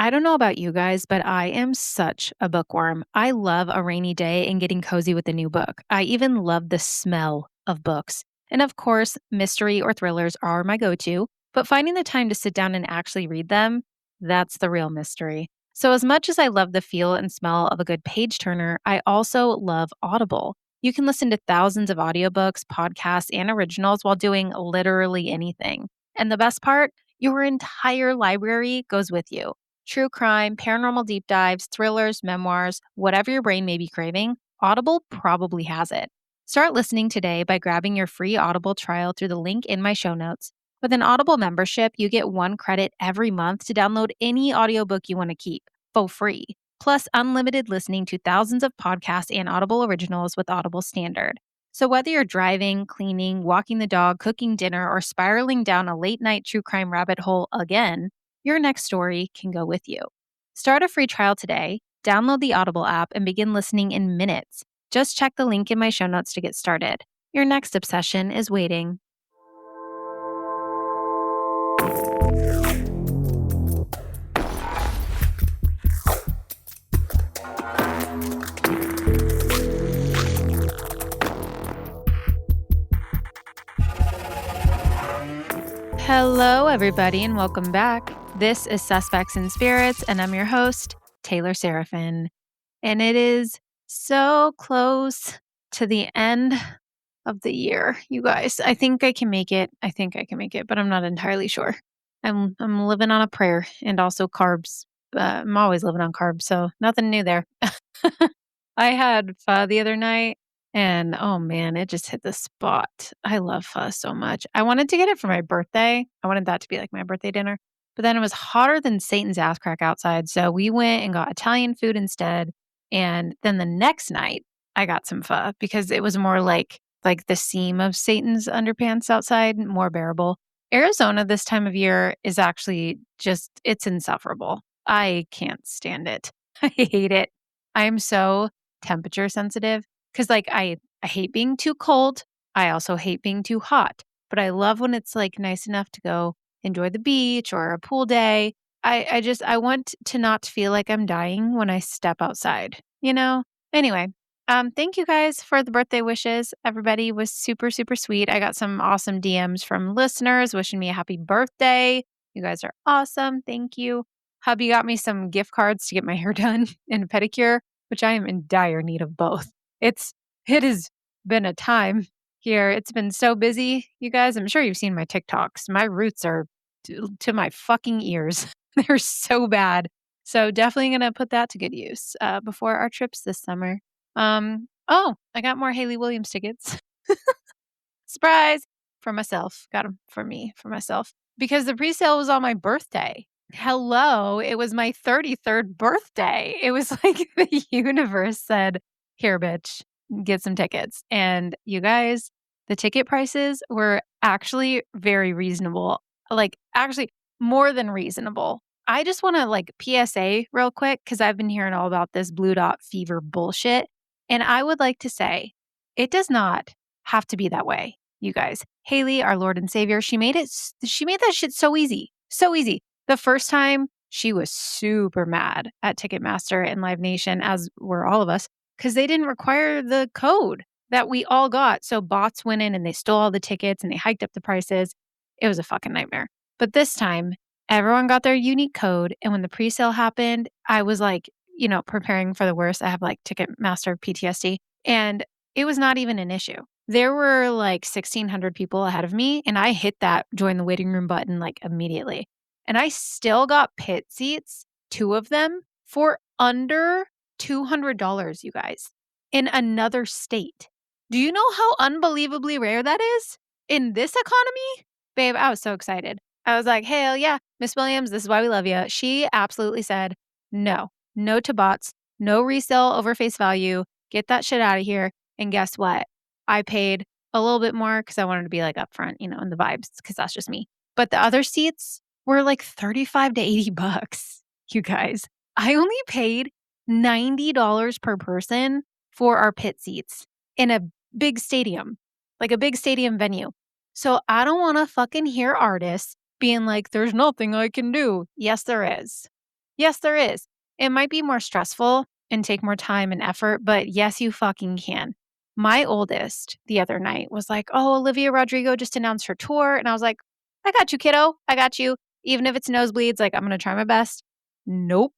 I don't know about you guys, but I am such a bookworm. I love a rainy day and getting cozy with a new book. I even love the smell of books. And of course, mystery or thrillers are my go to, but finding the time to sit down and actually read them, that's the real mystery. So, as much as I love the feel and smell of a good page turner, I also love Audible. You can listen to thousands of audiobooks, podcasts, and originals while doing literally anything. And the best part, your entire library goes with you. True crime, paranormal deep dives, thrillers, memoirs, whatever your brain may be craving, Audible probably has it. Start listening today by grabbing your free Audible trial through the link in my show notes. With an Audible membership, you get 1 credit every month to download any audiobook you want to keep for free. Plus, unlimited listening to thousands of podcasts and Audible originals with Audible Standard. So, whether you're driving, cleaning, walking the dog, cooking dinner, or spiraling down a late night true crime rabbit hole again, your next story can go with you. Start a free trial today, download the Audible app, and begin listening in minutes. Just check the link in my show notes to get started. Your next obsession is waiting. Hello, everybody, and welcome back. This is Suspects and Spirits, and I'm your host, Taylor Seraphin. And it is so close to the end of the year, you guys. I think I can make it. But I'm not entirely sure. I'm living on a prayer and also carbs. I'm always living on carbs, so nothing new there. I had pho the other night and oh man, it just hit the spot. I love pho so much. I wanted to get it for my birthday. I wanted that to be like my birthday dinner. But then it was hotter than Satan's ass crack outside. So we went and got Italian food instead. And then the next night I got some pho because it was more like the seam of Satan's underpants outside, more bearable. Arizona this time of year is actually just it's insufferable. I can't stand it. I hate it. I'm so temperature sensitive because I hate being too cold. I also hate being too hot, but I love when it's like nice enough to go enjoy the beach or a pool day. I want to not feel like I'm dying when I step outside, you know? Anyway, thank you guys for the birthday wishes. Everybody was super, super sweet. I got some awesome DMs from listeners wishing me a happy birthday. You guys are awesome. Thank you. Hubby got me some gift cards to get my hair done and a pedicure, which I am in dire need of both. It has been a time here. It's been so busy, you guys. I'm sure you've seen my TikToks. My roots are to my fucking ears. They're so bad. So definitely going to put that to good use before our trips this summer. Oh, I got more Haley Williams tickets. Surprise for myself. Got them for myself because the presale was on my birthday. Hello, it was my 33rd birthday. It was like the universe said, "Here, bitch, get some tickets." And you guys, the ticket prices were actually very reasonable. Like actually more than reasonable. I just want to like PSA real quick cuz I've been hearing all about this blue dot fever bullshit, and I would like to say it does not have to be that way, you guys. Haley, our Lord and Savior, she made that shit so easy. So easy. The first time, she was super mad at Ticketmaster and Live Nation, as were all of us, because they didn't require the code that we all got. So bots went in and they stole all the tickets and they hiked up the prices. It was a fucking nightmare. But this time, everyone got their unique code. And when the presale happened, I was like, preparing for the worst. I have like Ticketmaster PTSD. And it was not even an issue. There were like 1,600 people ahead of me, and I hit that join the waiting room button like immediately. And I still got pit seats, 2 of them, for under $200, you guys, in another state. Do you know how unbelievably rare that is in this economy? Babe, I was so excited. I was like, hell yeah, Miss Williams, this is why we love you. She absolutely said, no to bots, no resale over face value. Get that shit out of here. And guess what? I paid a little bit more because I wanted to be like upfront, in the vibes, because that's just me. But the other seats were like 35 to 80 bucks, you guys. I only paid $90 per person for our pit seats in a big stadium, like a big stadium venue. So I don't want to fucking hear artists being like, there's nothing I can do. Yes, there is. Yes, there is. It might be more stressful and take more time and effort, but yes, you fucking can. My oldest the other night was like, "Oh, Olivia Rodrigo just announced her tour." And I was like, "I got you, kiddo. I got you. Even if it's nosebleeds, like, I'm going to try my best." Nope.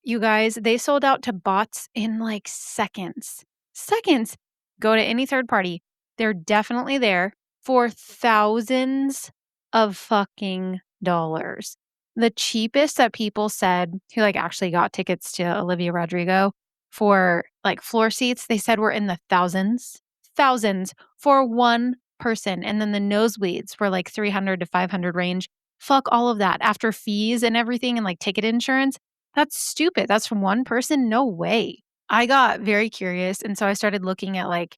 You guys, they sold out to bots in like seconds. Seconds. Go to any third party. They're definitely there for thousands of fucking dollars. The cheapest that people said who, like, actually got tickets to Olivia Rodrigo for, like, floor seats, they said were in the thousands. Thousands for one person, and then the nosebleeds were, like, 300 to 500 range. Fuck all of that. After fees and everything and, like, ticket insurance, that's stupid. That's from one person? No way. I got very curious, and so I started looking at, like,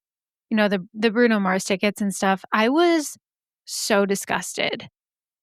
the Bruno Mars tickets and stuff. I was so disgusted.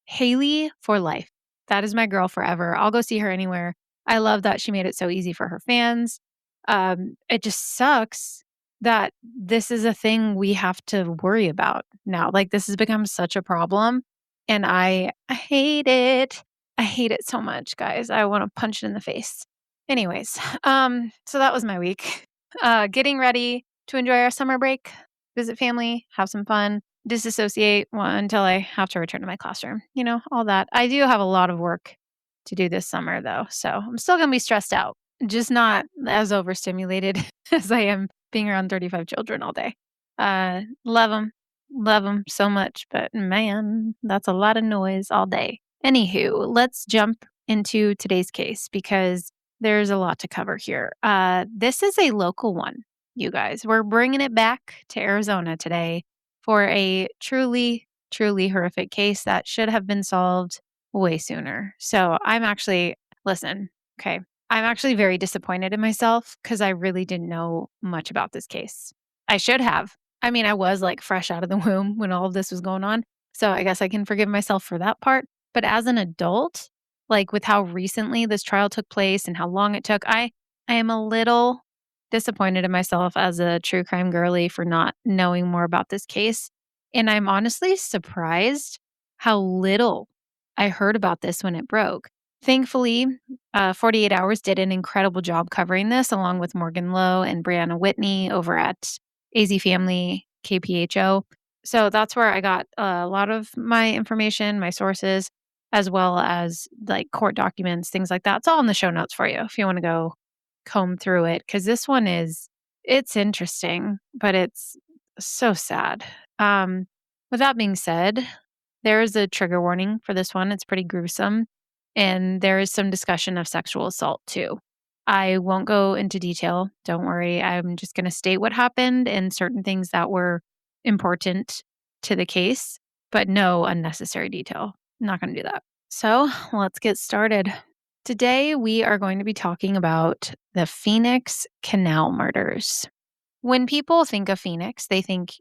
Haley for life. That is my girl forever. I'll go see her anywhere. I love that she made it so easy for her fans. It just sucks that this is a thing we have to worry about now. Like, this has become such a problem, and I hate it. I hate it so much, guys. I want to punch it in the face. Anyways, so that was my week. Getting ready to enjoy our summer break, visit family, have some fun, disassociate until I have to return to my classroom, all that. I do have a lot of work to do this summer, though. So I'm still going to be stressed out, just not as overstimulated as I am being around 35 children all day. Love them so much. But man, that's a lot of noise all day. Anywho, let's jump into today's case because there's a lot to cover here. This is a local one, you guys. We're bringing it back to Arizona today for a truly, truly horrific case that should have been solved way sooner. So listen, okay, I'm actually very disappointed in myself because I really didn't know much about this case. I should have. I mean, I was like fresh out of the womb when all of this was going on. So I guess I can forgive myself for that part. But as an adult, like with how recently this trial took place and how long it took, I am a little disappointed in myself as a true crime girly for not knowing more about this case. And I'm honestly surprised how little I heard about this when it broke. Thankfully, 48 Hours did an incredible job covering this, along with Morgan Lowe and Brianna Whitney over at AZ Family KPHO. So that's where I got a lot of my information, my sources, as well as like court documents, things like that. It's all in the show notes for you if you want to go comb through it. Cause this one it's interesting, but it's so sad. Um, with that being said, there is a trigger warning for this one. It's pretty gruesome. And there is some discussion of sexual assault too. I won't go into detail. Don't worry. I'm just going to state what happened and certain things that were important to the case, but no unnecessary detail. I'm not going to do that. So let's get started. Today, we are going to be talking about the Phoenix Canal Murders. When people think of Phoenix, they think,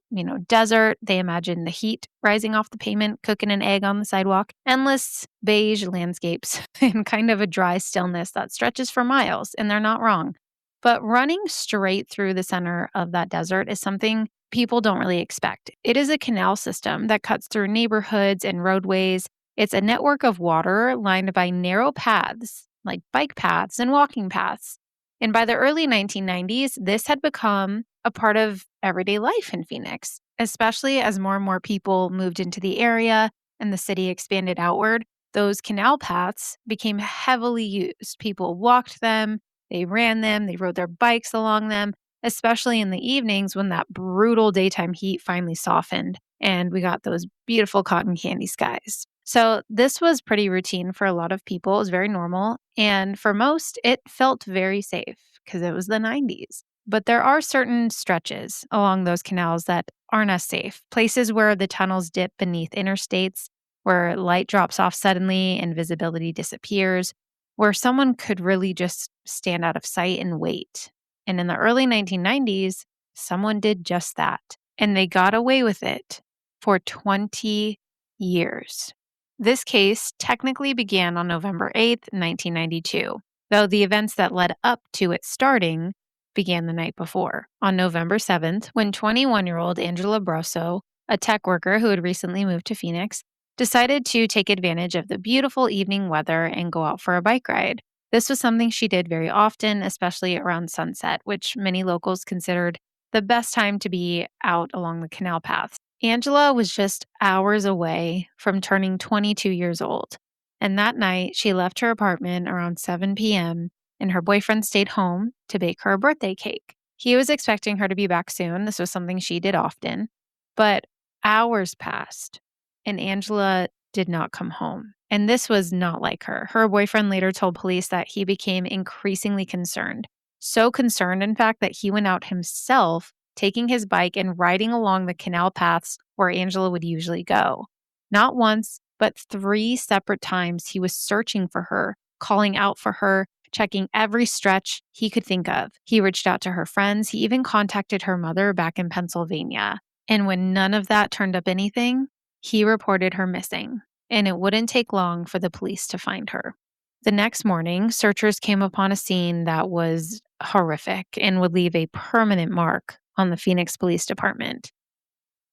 desert. They imagine the heat rising off the pavement, cooking an egg on the sidewalk, endless beige landscapes, and kind of a dry stillness that stretches for miles. And they're not wrong. But running straight through the center of that desert is something people don't really expect. It is a canal system that cuts through neighborhoods and roadways. It's a network of water lined by narrow paths, like bike paths and walking paths. And by the early 1990s, this had become a part of everyday life in Phoenix, especially as more and more people moved into the area and the city expanded outward. Those canal paths became heavily used. People walked them, they ran them, they rode their bikes along them, especially in the evenings when that brutal daytime heat finally softened and we got those beautiful cotton candy skies. So this was pretty routine for a lot of people. It was very normal. And for most, it felt very safe because it was the 90s. But there are certain stretches along those canals that aren't as safe. Places where the tunnels dip beneath interstates, where light drops off suddenly and visibility disappears, where someone could really just stand out of sight and wait. And in the early 1990s, someone did just that. And they got away with it for 20 years. This case technically began on November 8th, 1992, though the events that led up to it starting began the night before. On November 7th, when 21-year-old Angela Brosso, a tech worker who had recently moved to Phoenix, decided to take advantage of the beautiful evening weather and go out for a bike ride. This was something she did very often, especially around sunset, which many locals considered the best time to be out along the canal paths. Angela was just hours away from turning 22 years old. And that night, she left her apartment around 7 p.m., and her boyfriend stayed home to bake her a birthday cake. He was expecting her to be back soon. This was something she did often. But hours passed, and Angela did not come home. And this was not like her. Her boyfriend later told police that he became increasingly concerned. So concerned, in fact, that he went out himself, taking his bike and riding along the canal paths where Angela would usually go. Not once, but 3 separate times he was searching for her, calling out for her, checking every stretch he could think of. He reached out to her friends. He even contacted her mother back in Pennsylvania. And when none of that turned up anything, he reported her missing, and it wouldn't take long for the police to find her. The next morning, searchers came upon a scene that was horrific and would leave a permanent mark on the Phoenix Police Department.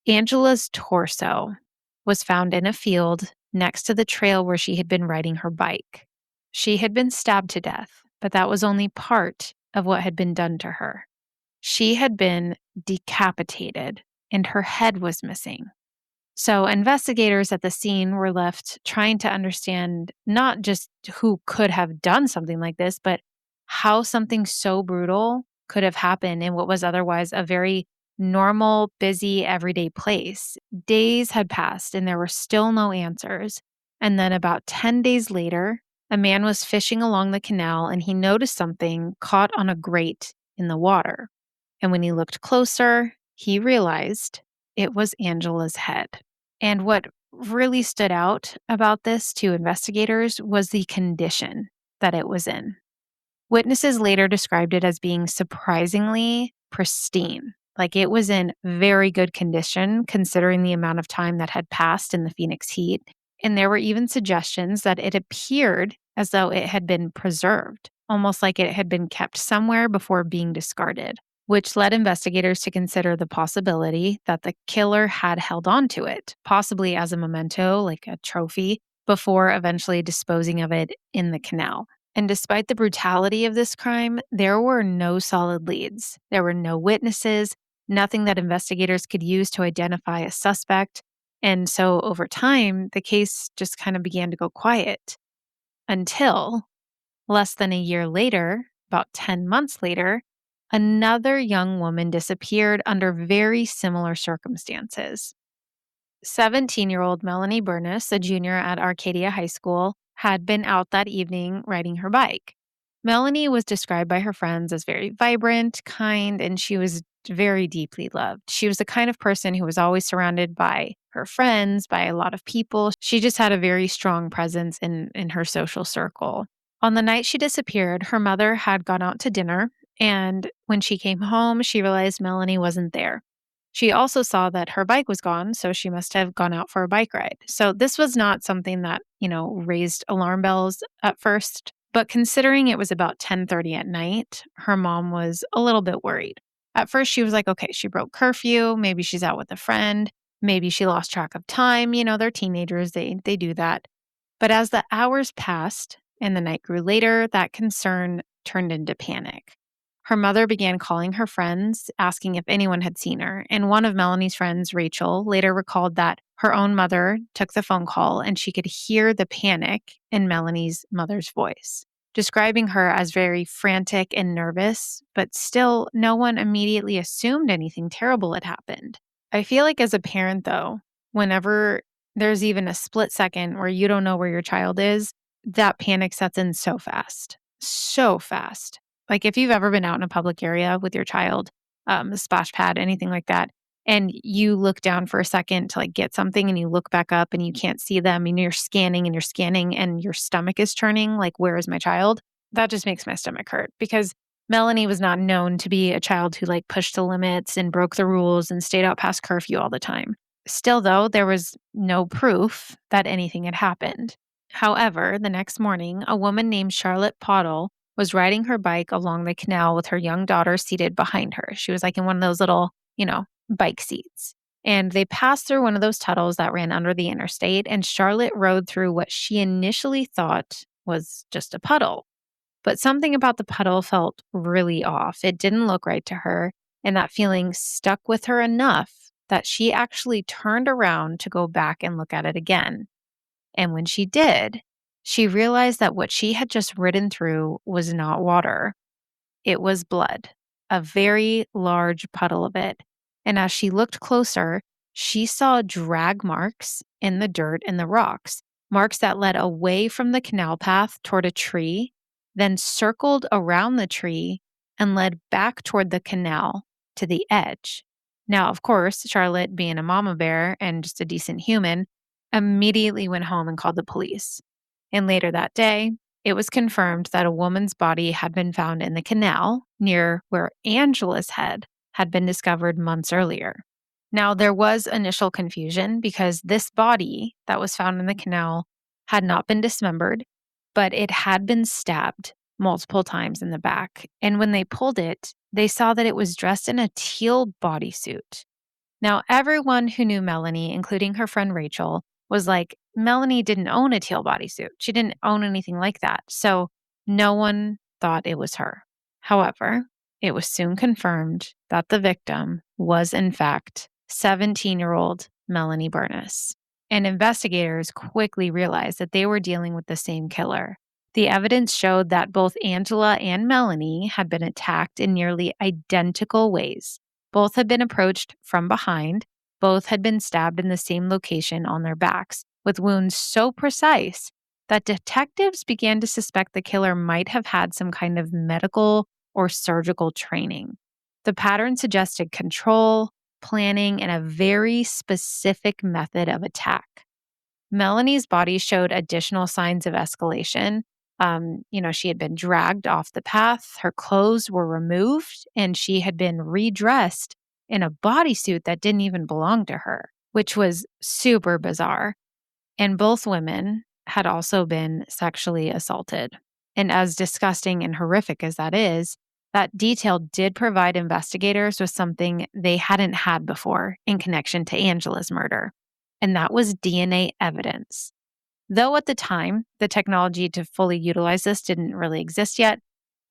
Angela's torso was found in a field next to the trail where she had been riding her bike. She had been stabbed to death, but that was only part of what had been done to her. She had been decapitated, and her head was missing. So, investigators at the scene were left trying to understand not just who could have done something like this, but how something so brutal could have happened in what was otherwise a very normal, busy, everyday place. Days had passed and there were still no answers. And then, about 10 days later, a man was fishing along the canal and he noticed something caught on a grate in the water. And when he looked closer, he realized it was Angela's head. And what really stood out about this to investigators was the condition that it was in. Witnesses later described it as being surprisingly pristine. Like it was in very good condition considering the amount of time that had passed in the Phoenix heat. And there were even suggestions that it appeared as though it had been preserved, almost like it had been kept somewhere before being discarded, which led investigators to consider the possibility that the killer had held on to it, possibly as a memento, like a trophy, before eventually disposing of it in the canal. And despite the brutality of this crime, there were no solid leads. There were no witnesses, nothing that investigators could use to identify a suspect. And so over time, the case just kind of began to go quiet until less than a year later, about 10 months later, another young woman disappeared under very similar circumstances. 17-year-old Melanie Burness, a junior at Arcadia High School, had been out that evening riding her bike. Melanie was described by her friends as very vibrant, kind, and she was very deeply loved. She was the kind of person who was always surrounded by her friends, by a lot of people. She just had a very strong presence in her social circle. On the night she disappeared, her mother had gone out to dinner, and when she came home, she realized Melanie wasn't there. She also saw that her bike was gone, so she must have gone out for a bike ride. So this was not something that, raised alarm bells at first, but considering it was about 10:30 at night, her mom was a little bit worried. At first she was like, okay, she broke curfew, maybe she's out with a friend, maybe she lost track of time, they're teenagers, they do that. But as the hours passed and the night grew later, that concern turned into panic. Her mother began calling her friends, asking if anyone had seen her. And one of Melanie's friends, Rachel, later recalled that her own mother took the phone call and she could hear the panic in Melanie's mother's voice, describing her as very frantic and nervous, but still no one immediately assumed anything terrible had happened. I feel like as a parent, though, whenever there's even a split second where you don't know where your child is, that panic sets in so fast. So fast. Like if you've ever been out in a public area with your child, a splash pad, anything like that, and you look down for a second to like get something and you look back up and you can't see them and you're scanning and your stomach is churning, like, where is my child? That just makes my stomach hurt because Melanie was not known to be a child who like pushed the limits and broke the rules and stayed out past curfew all the time. Still, though, there was no proof that anything had happened. However, the next morning, a woman named Charlotte Pottle was riding her bike along the canal with her young daughter seated behind her. She was like in one of those little, bike seats. And they passed through one of those tunnels that ran under the interstate, and Charlotte rode through what she initially thought was just a puddle. But something about the puddle felt really off. It didn't look right to her, and that feeling stuck with her enough that she actually turned around to go back and look at it again. And when she did, she realized that what she had just ridden through was not water. It was blood, a very large puddle of it. And as she looked closer, she saw drag marks in the dirt and the rocks, marks that led away from the canal path toward a tree, then circled around the tree and led back toward the canal to the edge. Now, of course, Charlotte, being a mama bear and just a decent human, immediately went home and called the police. And later that day, it was confirmed that a woman's body had been found in the canal near where Angela's head had been discovered months earlier. Now, there was initial confusion because this body that was found in the canal had not been dismembered, but it had been stabbed multiple times in the back. And when they pulled it, they saw that it was dressed in a teal bodysuit. Now, everyone who knew Melanie, including her friend Rachel, was like, Melanie didn't own a teal bodysuit. She didn't own anything like that. So no one thought it was her. However, it was soon confirmed that the victim was, in fact, 17-year-old Melanie Burness. And investigators quickly realized that they were dealing with the same killer. The evidence showed that both Angela and Melanie had been attacked in nearly identical ways. Both had been approached from behind. Both had been stabbed in the same location on their backs, with wounds so precise that detectives began to suspect the killer might have had some kind of medical or surgical training. The pattern suggested control, planning, and a very specific method of attack. Melanie's body showed additional signs of escalation. She had been dragged off the path, her clothes were removed, and she had been redressed in a bodysuit that didn't even belong to her, which was super bizarre. And both women had also been sexually assaulted. And as disgusting and horrific as that is, that detail did provide investigators with something they hadn't had before in connection to Angela's murder, and that was DNA evidence. Though at the time, the technology to fully utilize this didn't really exist yet,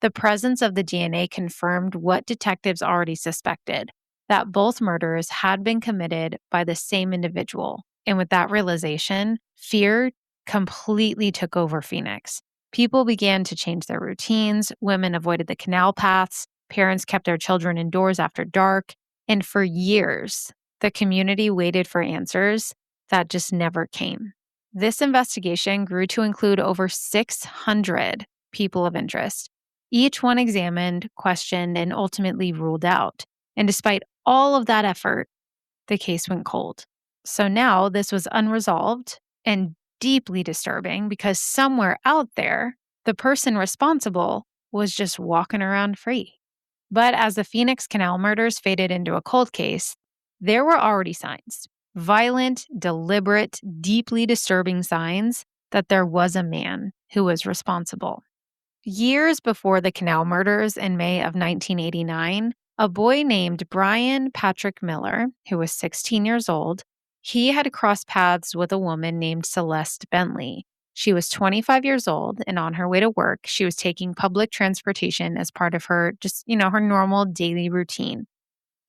the presence of the DNA confirmed what detectives already suspected, that both murders had been committed by the same individual. And with that realization, fear completely took over Phoenix. People began to change their routines, women avoided the canal paths, parents kept their children indoors after dark, and for years, the community waited for answers that just never came. This investigation grew to include over 600 people of interest, each one examined, questioned, and ultimately ruled out. And despite all of that effort, the case went cold. So now this was unresolved and deeply disturbing because somewhere out there, the person responsible was just walking around free. But as the Phoenix Canal murders faded into a cold case, there were already signs. Violent, deliberate, deeply disturbing signs that there was a man who was responsible. Years before the Canal murders in May of 1989, a boy named Brian Patrick Miller, who was 16 years old, he had crossed paths with a woman named Celeste Bentley. She was 25 years old, and on her way to work, she was taking public transportation as part of her her normal daily routine.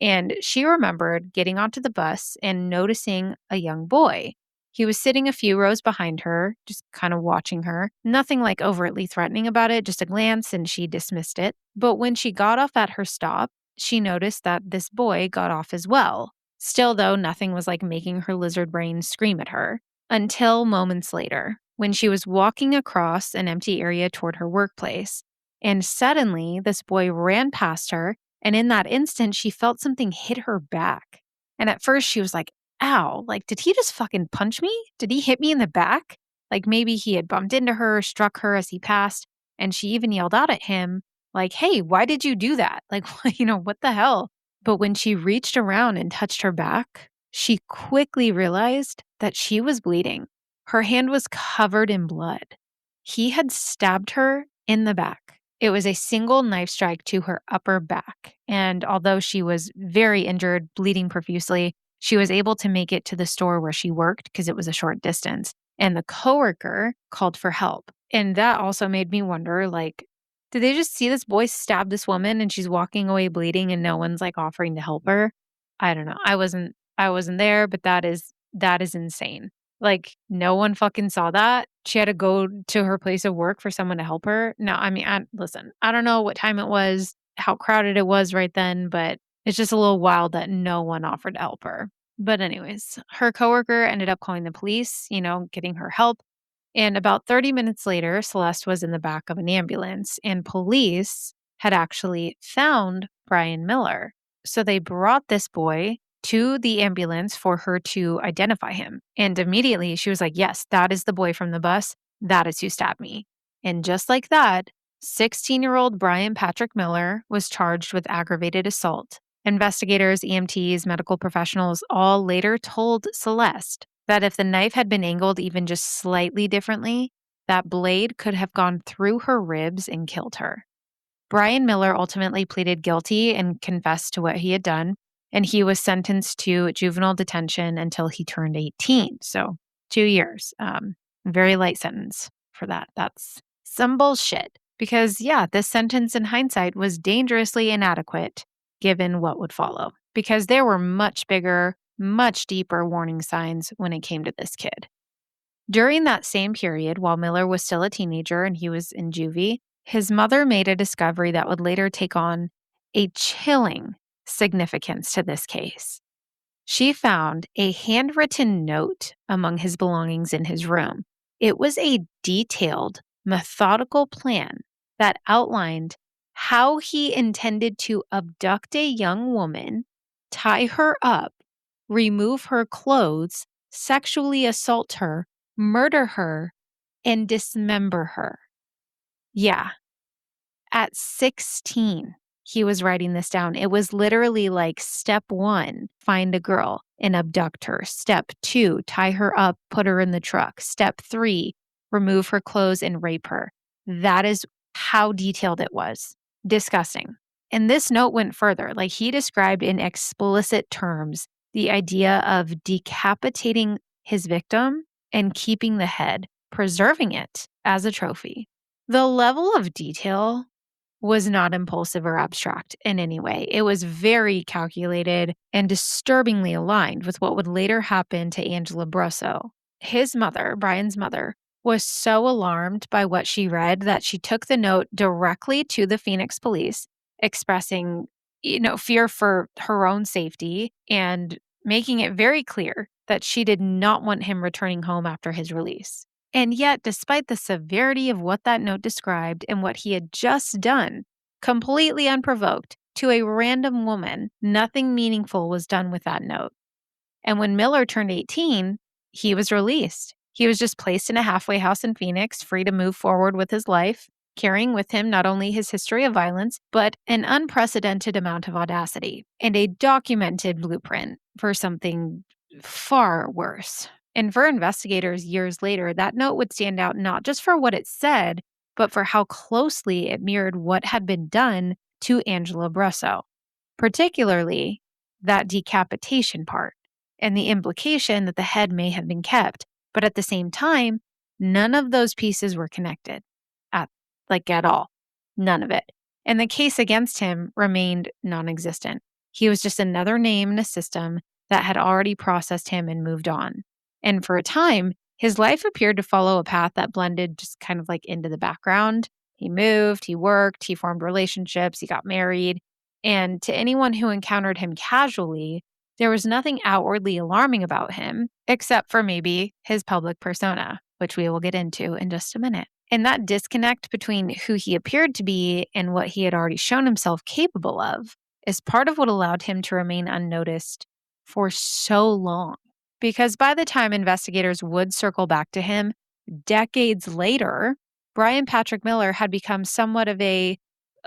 And she remembered getting onto the bus and noticing a young boy. He was sitting a few rows behind her, just kind of watching her. Nothing like overtly threatening about it, just a glance, and she dismissed it. But when she got off at her stop, she noticed that this boy got off as well. Still, though, nothing was like making her lizard brain scream at her. Until moments later, when she was walking across an empty area toward her workplace. And suddenly, this boy ran past her, and in that instant, she felt something hit her back. And at first, she was like, ow, like, did he just fucking punch me? Did he hit me in the back? Like, maybe he had bumped into her, struck her as he passed. And she even yelled out at him, like, hey, why did you do that? Like, what the hell? But when she reached around and touched her back, she quickly realized that she was bleeding. Her hand was covered in blood. He had stabbed her in the back. It was a single knife strike to her upper back. And although she was very injured, bleeding profusely, she was able to make it to the store where she worked because it was a short distance. And the coworker called for help. And that also made me wonder, like, Did they just see this boy stab this woman and she's walking away bleeding and no one's like offering to help her? I don't know. I wasn't there, but that is insane. Like no one fucking saw that. She had to go to her place of work for someone to help her. No, I mean, listen, I don't know what time it was, how crowded it was right then, but it's just a little wild that no one offered to help her. But anyways, her coworker ended up calling the police, getting her help. And about 30 minutes later, Celeste was in the back of an ambulance, and police had actually found Brian Miller. So they brought this boy to the ambulance for her to identify him. And immediately she was like, yes, that is the boy from the bus. That is who stabbed me. And just like that, 16-year-old Brian Patrick Miller was charged with aggravated assault. Investigators, EMTs, medical professionals all later told Celeste that if the knife had been angled even just slightly differently, that blade could have gone through her ribs and killed her. Brian Miller ultimately pleaded guilty and confessed to what he had done, and he was sentenced to juvenile detention until he turned 18. So 2 years. Very light sentence for that. That's some bullshit. Because, yeah, this sentence in hindsight was dangerously inadequate given what would follow. Because there were much bigger, much deeper warning signs when it came to this kid. During that same period, while Miller was still a teenager and he was in juvie, his mother made a discovery that would later take on a chilling significance to this case. She found a handwritten note among his belongings in his room. It was a detailed, methodical plan that outlined how he intended to abduct a young woman, tie her up, remove her clothes, sexually assault her, murder her, and dismember her. Yeah, at 16, he was writing this down. It was literally like step 1, find a girl and abduct her. Step 2, tie her up, put her in the truck. Step 3, remove her clothes and rape her. That is how detailed it was. Disgusting. And this note went further. Like he described in explicit terms the idea of decapitating his victim and keeping the head, preserving it as a trophy. The level of detail was not impulsive or abstract in any way. It was very calculated and disturbingly aligned with what would later happen to Angela Brosso. His mother, Brian's mother, was so alarmed by what she read that she took the note directly to the Phoenix police, expressing, fear for her own safety and making it very clear that she did not want him returning home after his release. And yet, despite the severity of what that note described and what he had just done, completely unprovoked, to a random woman, nothing meaningful was done with that note. And when Miller turned 18, he was released. He was just placed in a halfway house in Phoenix, free to move forward with his life, carrying with him not only his history of violence, but an unprecedented amount of audacity and a documented blueprint for something far worse. And for investigators years later, that note would stand out not just for what it said, but for how closely it mirrored what had been done to Angela Brosso, particularly that decapitation part and the implication that the head may have been kept. But at the same time, none of those pieces were connected at all. None of it. And the case against him remained non-existent. He was just another name in a system that had already processed him and moved on. And for a time, his life appeared to follow a path that blended just kind of like into the background. He moved, he worked, he formed relationships, he got married. And to anyone who encountered him casually, there was nothing outwardly alarming about him, except for maybe his public persona, which we will get into in just a minute. And that disconnect between who he appeared to be and what he had already shown himself capable of is part of what allowed him to remain unnoticed for so long. Because by the time investigators would circle back to him decades later, Brian Patrick Miller had become somewhat of a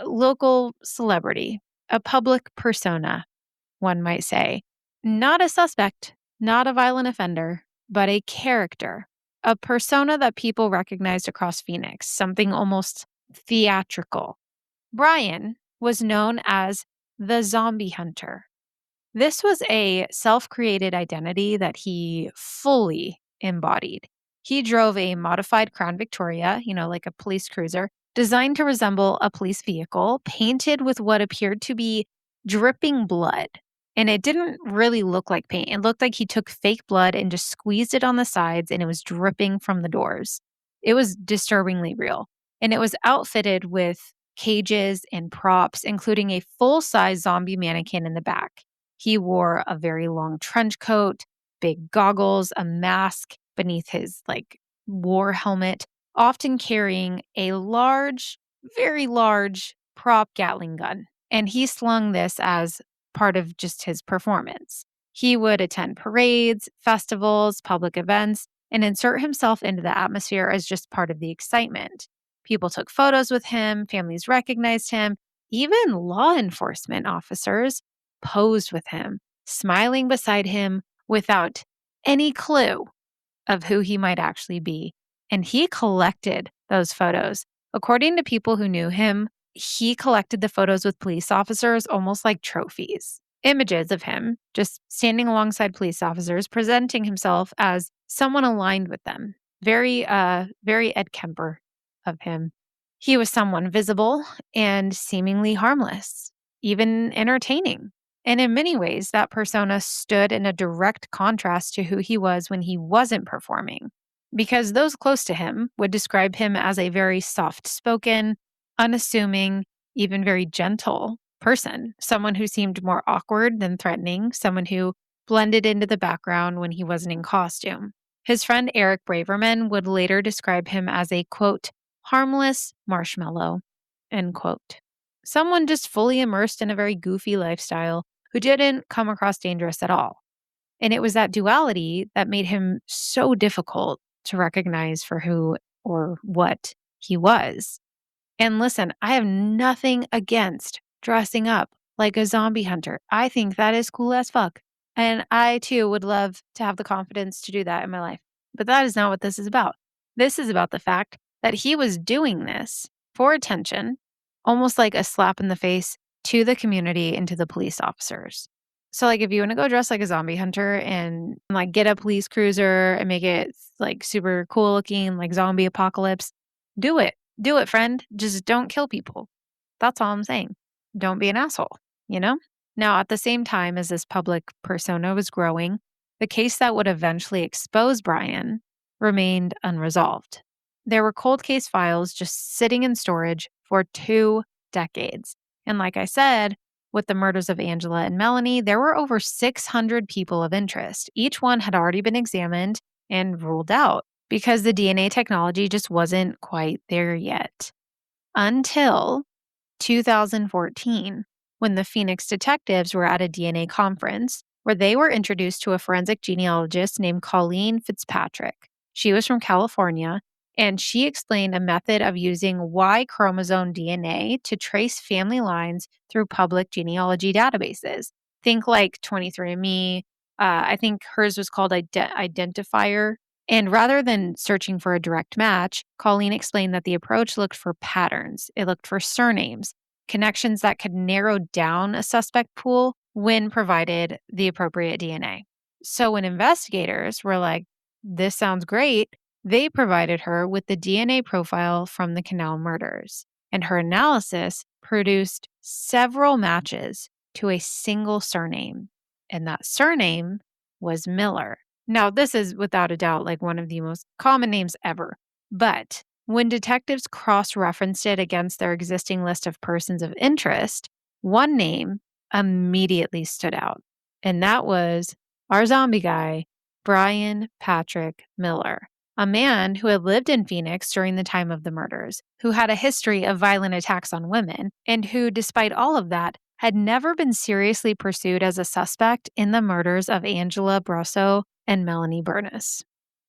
local celebrity, a public persona, one might say. Not a suspect, not a violent offender, but a character, a persona that people recognized across Phoenix, something almost theatrical. Brian was known as the Zombie Hunter. This was a self-created identity that he fully embodied. He drove a modified Crown Victoria, like a police cruiser, designed to resemble a police vehicle, painted with what appeared to be dripping blood. And it didn't really look like paint. It looked like he took fake blood and just squeezed it on the sides, and it was dripping from the doors. It was disturbingly real. And it was outfitted with cages and props, including a full-size zombie mannequin in the back. He wore a very long trench coat, big goggles, a mask beneath his war helmet, often carrying a large, very large prop Gatling gun. And he slung this as part of just his performance. He would attend parades, festivals, public events, and insert himself into the atmosphere as just part of the excitement. People took photos with him, families recognized him, even law enforcement officers posed with him, smiling beside him without any clue of who he might actually be. And he collected those photos. According to people who knew him, he collected the photos with police officers almost like trophies. Images of him just standing alongside police officers, presenting himself as someone aligned with them. Very Ed Kemper of him. He was someone visible and seemingly harmless, even entertaining. And in many ways, that persona stood in a direct contrast to who he was when he wasn't performing, because those close to him would describe him as a very soft-spoken, unassuming, even very gentle person, someone who seemed more awkward than threatening, someone who blended into the background when he wasn't in costume. His friend Eric Braverman would later describe him as a, quote, harmless marshmallow, end quote. Someone just fully immersed in a very goofy lifestyle who didn't come across dangerous at all. And it was that duality that made him so difficult to recognize for who or what he was. And listen, I have nothing against dressing up like a zombie hunter. I think that is cool as fuck. And I too would love to have the confidence to do that in my life. But that is not what this is about. This is about the fact that he was doing this for attention, almost like a slap in the face to the community and to the police officers. So if you want to go dress like a zombie hunter and get a police cruiser and make it super cool looking, like zombie apocalypse, do it. Do it, friend. Just don't kill people. That's all I'm saying. Don't be an asshole, you know? Now, at the same time as this public persona was growing, the case that would eventually expose Brian remained unresolved. There were cold case files just sitting in storage for 2 decades. And like I said, with the murders of Angela and Melanie, there were over 600 people of interest. Each one had already been examined and ruled out because the DNA technology just wasn't quite there yet. Until 2014, when the Phoenix detectives were at a DNA conference where they were introduced to a forensic genealogist named Colleen Fitzpatrick. She was from California, and she explained a method of using Y chromosome DNA to trace family lines through public genealogy databases. Think like 23andMe. I think hers was called Identifier. And rather than searching for a direct match, Colleen explained that the approach looked for patterns. It looked for surnames, connections that could narrow down a suspect pool when provided the appropriate DNA. So when investigators were like, this sounds great, they provided her with the DNA profile from the Canal Murders. And her analysis produced several matches to a single surname. And that surname was Miller. Now, this is without a doubt one of the most common names ever. But when detectives cross-referenced it against their existing list of persons of interest, one name immediately stood out. And that was our zombie guy, Brian Patrick Miller, a man who had lived in Phoenix during the time of the murders, who had a history of violent attacks on women, and who, despite all of that, had never been seriously pursued as a suspect in the murders of Angela Brosso and Melanie Burness.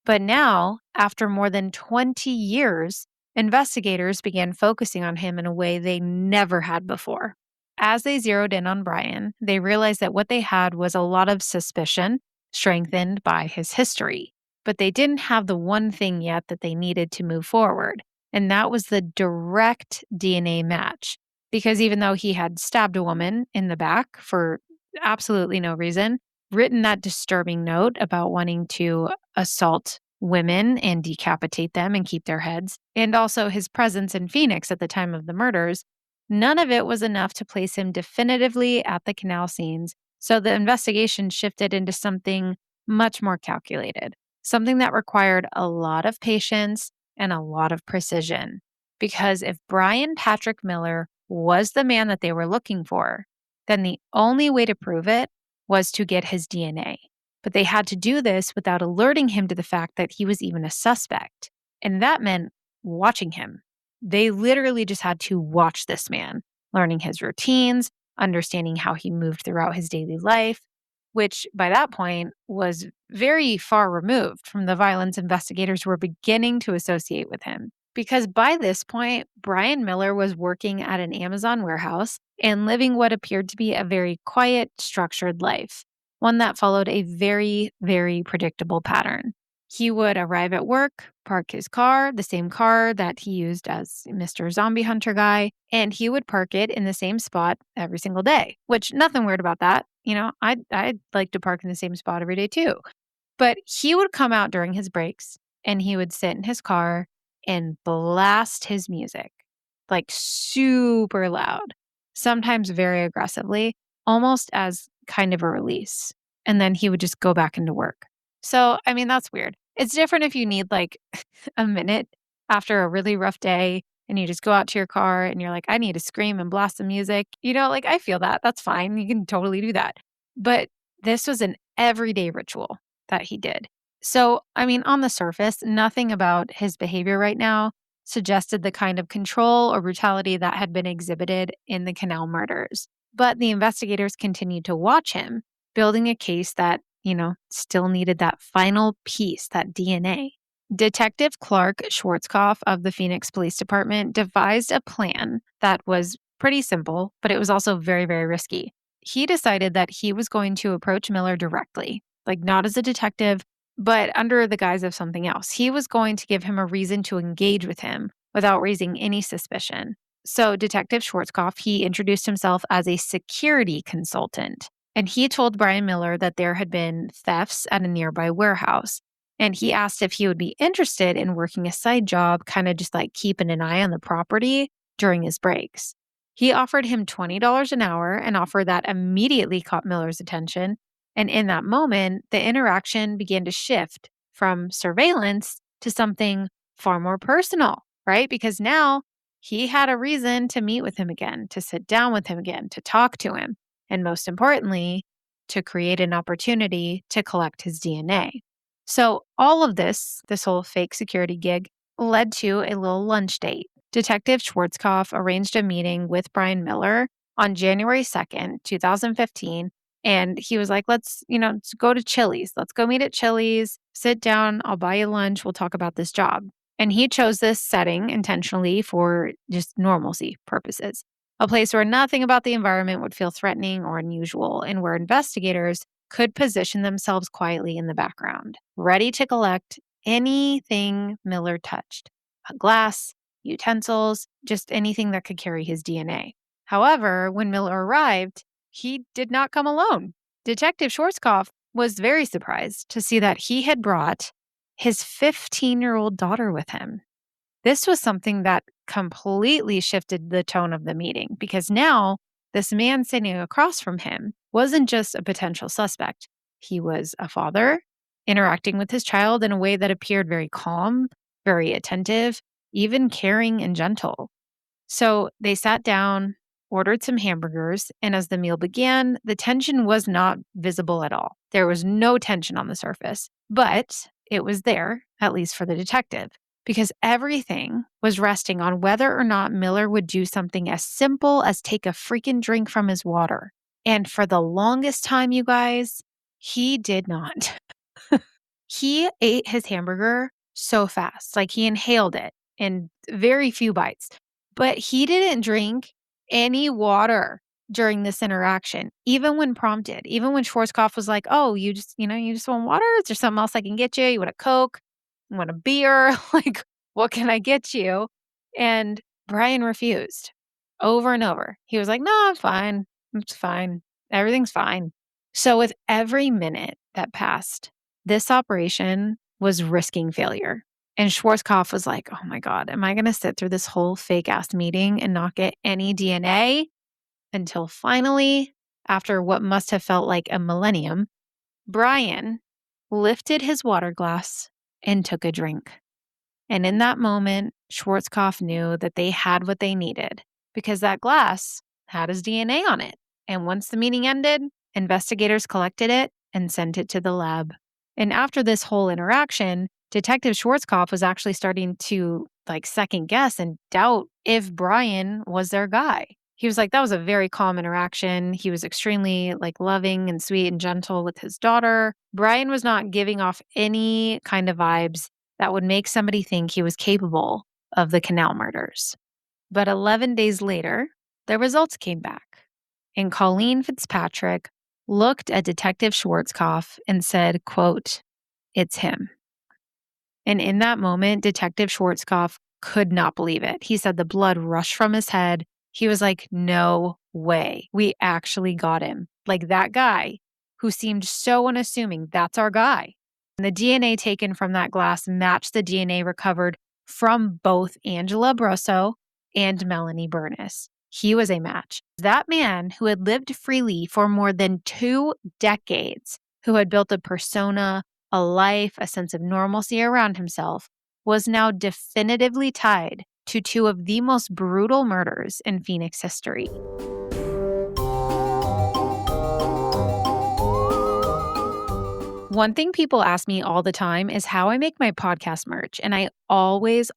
But now, after more than 20 years, investigators began focusing on him in a way they never had before. As they zeroed in on Brian, they realized that what they had was a lot of suspicion, strengthened by his history. But they didn't have the one thing yet that they needed to move forward, and that was the direct DNA match. Because even though he had stabbed a woman in the back for absolutely no reason, written that disturbing note about wanting to assault women and decapitate them and keep their heads, and also his presence in Phoenix at the time of the murders, none of it was enough to place him definitively at the canal scenes. So the investigation shifted into something much more calculated, something that required a lot of patience and a lot of precision. Because if Brian Patrick Miller was the man that they were looking for, then the only way to prove it was to get his DNA. But they had to do this without alerting him to the fact that he was even a suspect. And that meant watching him. They literally just had to watch this man, learning his routines, understanding how he moved throughout his daily life, which by that point was very far removed from the violence investigators were beginning to associate with him. Because by this point, Brian Miller was working at an Amazon warehouse and living what appeared to be a very quiet, structured life, one that followed a very, very predictable pattern. He would arrive at work, park his car, the same car that he used as Mr. Zombie Hunter guy, and he would park it in the same spot every single day, which nothing weird about that. I'd like to park in the same spot every day too. But he would come out during his breaks and he would sit in his car and blast his music, like super loud, sometimes very aggressively, almost as kind of a release. And then he would just go back into work. So, I mean, that's weird. It's different if you need like a minute after a really rough day and you just go out to your car and you're like, I need to scream and blast the music. Like I feel that. That's fine. You can totally do that. But this was an everyday ritual that he did. So, I mean, on the surface, nothing about his behavior right now suggested the kind of control or brutality that had been exhibited in the canal murders. But the investigators continued to watch him, building a case that, still needed that final piece, that DNA. Detective Clark Schwarzkopf of the Phoenix Police Department devised a plan that was pretty simple, but it was also very, very risky. He decided that he was going to approach Miller directly, like not as a detective, but under the guise of something else. He was going to give him a reason to engage with him without raising any suspicion. So Detective Schwarzkopf, he introduced himself as a security consultant, and he told Brian Miller that there had been thefts at a nearby warehouse. And he asked if he would be interested in working a side job, kind of just like keeping an eye on the property during his breaks. He offered him $20 an hour, an offer that immediately caught Miller's attention. And in that moment, the interaction began to shift from surveillance to something far more personal, right? Because now he had a reason to meet with him again, to sit down with him again, to talk to him, and most importantly, to create an opportunity to collect his DNA. So all of this whole fake security gig led to a little lunch date. Detective Schwarzkopf arranged a meeting with Brian Miller on January 2nd, 2015. And he was like, let's go to Chili's. Let's go meet at Chili's, sit down. I'll buy you lunch. We'll talk about this job. And he chose this setting intentionally for just normalcy purposes, a place where nothing about the environment would feel threatening or unusual, and where investigators could position themselves quietly in the background, ready to collect anything Miller touched, a glass, utensils, just anything that could carry his DNA. However, when Miller arrived, he did not come alone. Detective Schwarzkopf was very surprised to see that he had brought his 15-year-old daughter with him. This was something that completely shifted the tone of the meeting, because now this man sitting across from him wasn't just a potential suspect. He was a father interacting with his child in a way that appeared very calm, very attentive, even caring and gentle. So they sat down, ordered some hamburgers, and as the meal began, the tension was not visible at all. There was no tension on the surface, but it was there, at least for the detective, because everything was resting on whether or not Miller would do something as simple as take a freaking drink from his water. And for the longest time, you guys, he did not. He ate his hamburger so fast, like he inhaled it in very few bites. But he didn't drink any water during this interaction, even when prompted. Even when Schwarzkopf was like, "Oh, you just want water? Is there something else I can get you? You want a Coke? You want a beer? Like, what can I get you?" And Brian refused over and over. He was like, "No, I'm fine. It's fine. Everything's fine." So with every minute that passed, this operation was risking failure. And Schwarzkopf was like, oh my God, am I going to sit through this whole fake ass meeting and not get any DNA? Until finally, after what must have felt like a millennium, Brian lifted his water glass and took a drink. And in that moment, Schwarzkopf knew that they had what they needed because that glass had his DNA on it. And once the meeting ended, investigators collected it and sent it to the lab. And after this whole interaction, Detective Schwarzkopf was actually starting to second guess and doubt if Brian was their guy. He was like, that was a very calm interaction. He was extremely loving and sweet and gentle with his daughter. Brian was not giving off any kind of vibes that would make somebody think he was capable of the canal murders. But 11 days later, the results came back. And Colleen Fitzpatrick looked at Detective Schwarzkopf and said, quote, "It's him." And in that moment, Detective Schwarzkopf could not believe it. He said the blood rushed from his head. He was like, no way. We actually got him. Like that guy who seemed so unassuming. That's our guy. And the DNA taken from that glass matched the DNA recovered from both Angela Brosso and Melanie Burness. He was a match. That man who had lived freely for more than 2 decades, who had built a persona, a life, a sense of normalcy around himself, was now definitively tied to 2 of the most brutal murders in Phoenix history. One thing people ask me all the time is how I make my podcast merch, and I always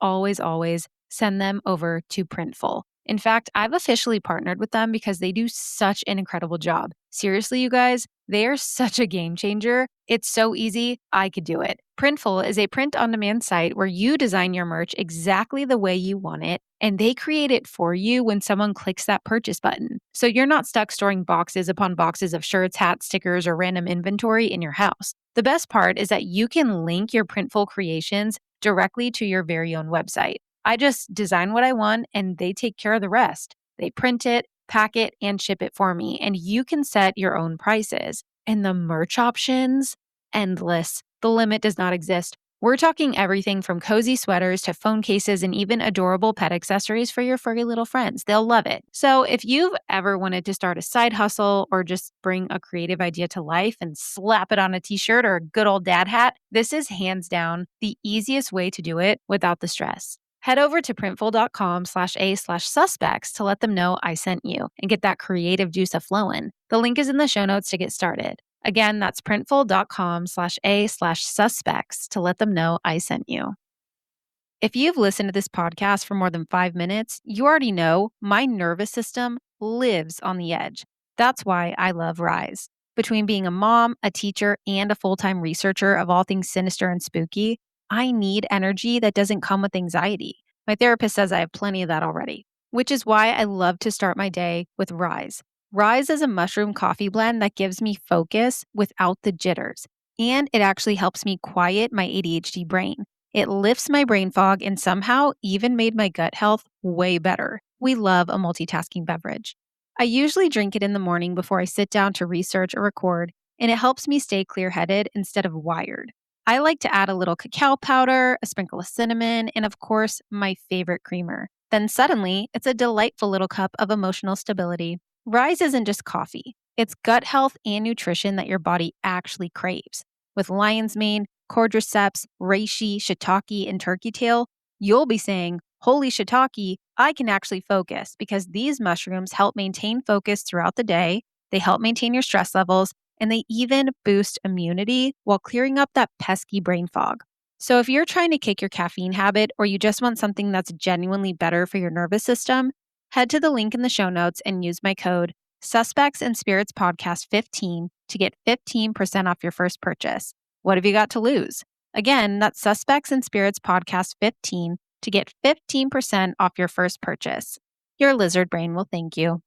send them over to Printful. In fact, I've officially partnered with them because they do such an incredible job. Seriously, you guys, they are such a game changer. It's so easy, I could do it. Printful is a print-on-demand site where you design your merch exactly the way you want it, and they create it for you when someone clicks that purchase button. So you're not stuck storing boxes upon boxes of shirts, hats, stickers, or random inventory in your house. The best part is that you can link your Printful creations directly to your very own website. I just design what I want and they take care of the rest. They print it, pack it, and ship it for me. And you can set your own prices. And the merch options, endless. The limit does not exist. We're talking everything from cozy sweaters to phone cases and even adorable pet accessories for your furry little friends. They'll love it. So if you've ever wanted to start a side hustle or just bring a creative idea to life and slap it on a t-shirt or a good old dad hat, this is hands down the easiest way to do it without the stress. Head over to printful.com/a/suspects to let them know I sent you and get that creative juice a-flowing. The link is in the show notes to get started. Again, that's printful.com/a/suspects to let them know I sent you. If you've listened to this podcast for more than 5 minutes, you already know my nervous system lives on the edge. That's why I love Rise. Between being a mom, a teacher, and a full-time researcher of all things sinister and spooky, I need energy that doesn't come with anxiety. My therapist says I have plenty of that already, which is why I love to start my day with Rise. Rise is a mushroom coffee blend that gives me focus without the jitters, and it actually helps me quiet my ADHD brain. It lifts my brain fog and somehow even made my gut health way better. We love a multitasking beverage. I usually drink it in the morning before I sit down to research or record, and it helps me stay clear-headed instead of wired. I like to add a little cacao powder, a sprinkle of cinnamon, and of course, my favorite creamer. Then suddenly, it's a delightful little cup of emotional stability. Rise isn't just coffee. It's gut health and nutrition that your body actually craves. With lion's mane, cordyceps, reishi, shiitake, and turkey tail, you'll be saying, holy shiitake, I can actually focus because these mushrooms help maintain focus throughout the day. They help maintain your stress levels, and they even boost immunity while clearing up that pesky brain fog. So if you're trying to kick your caffeine habit or you just want something that's genuinely better for your nervous system, head to the link in the show notes and use my code Suspects and Spirits Podcast 15 to get 15% off your first purchase. What have you got to lose? Again, that's Suspects and Spirits Podcast 15 to get 15% off your first purchase. Your lizard brain will thank you.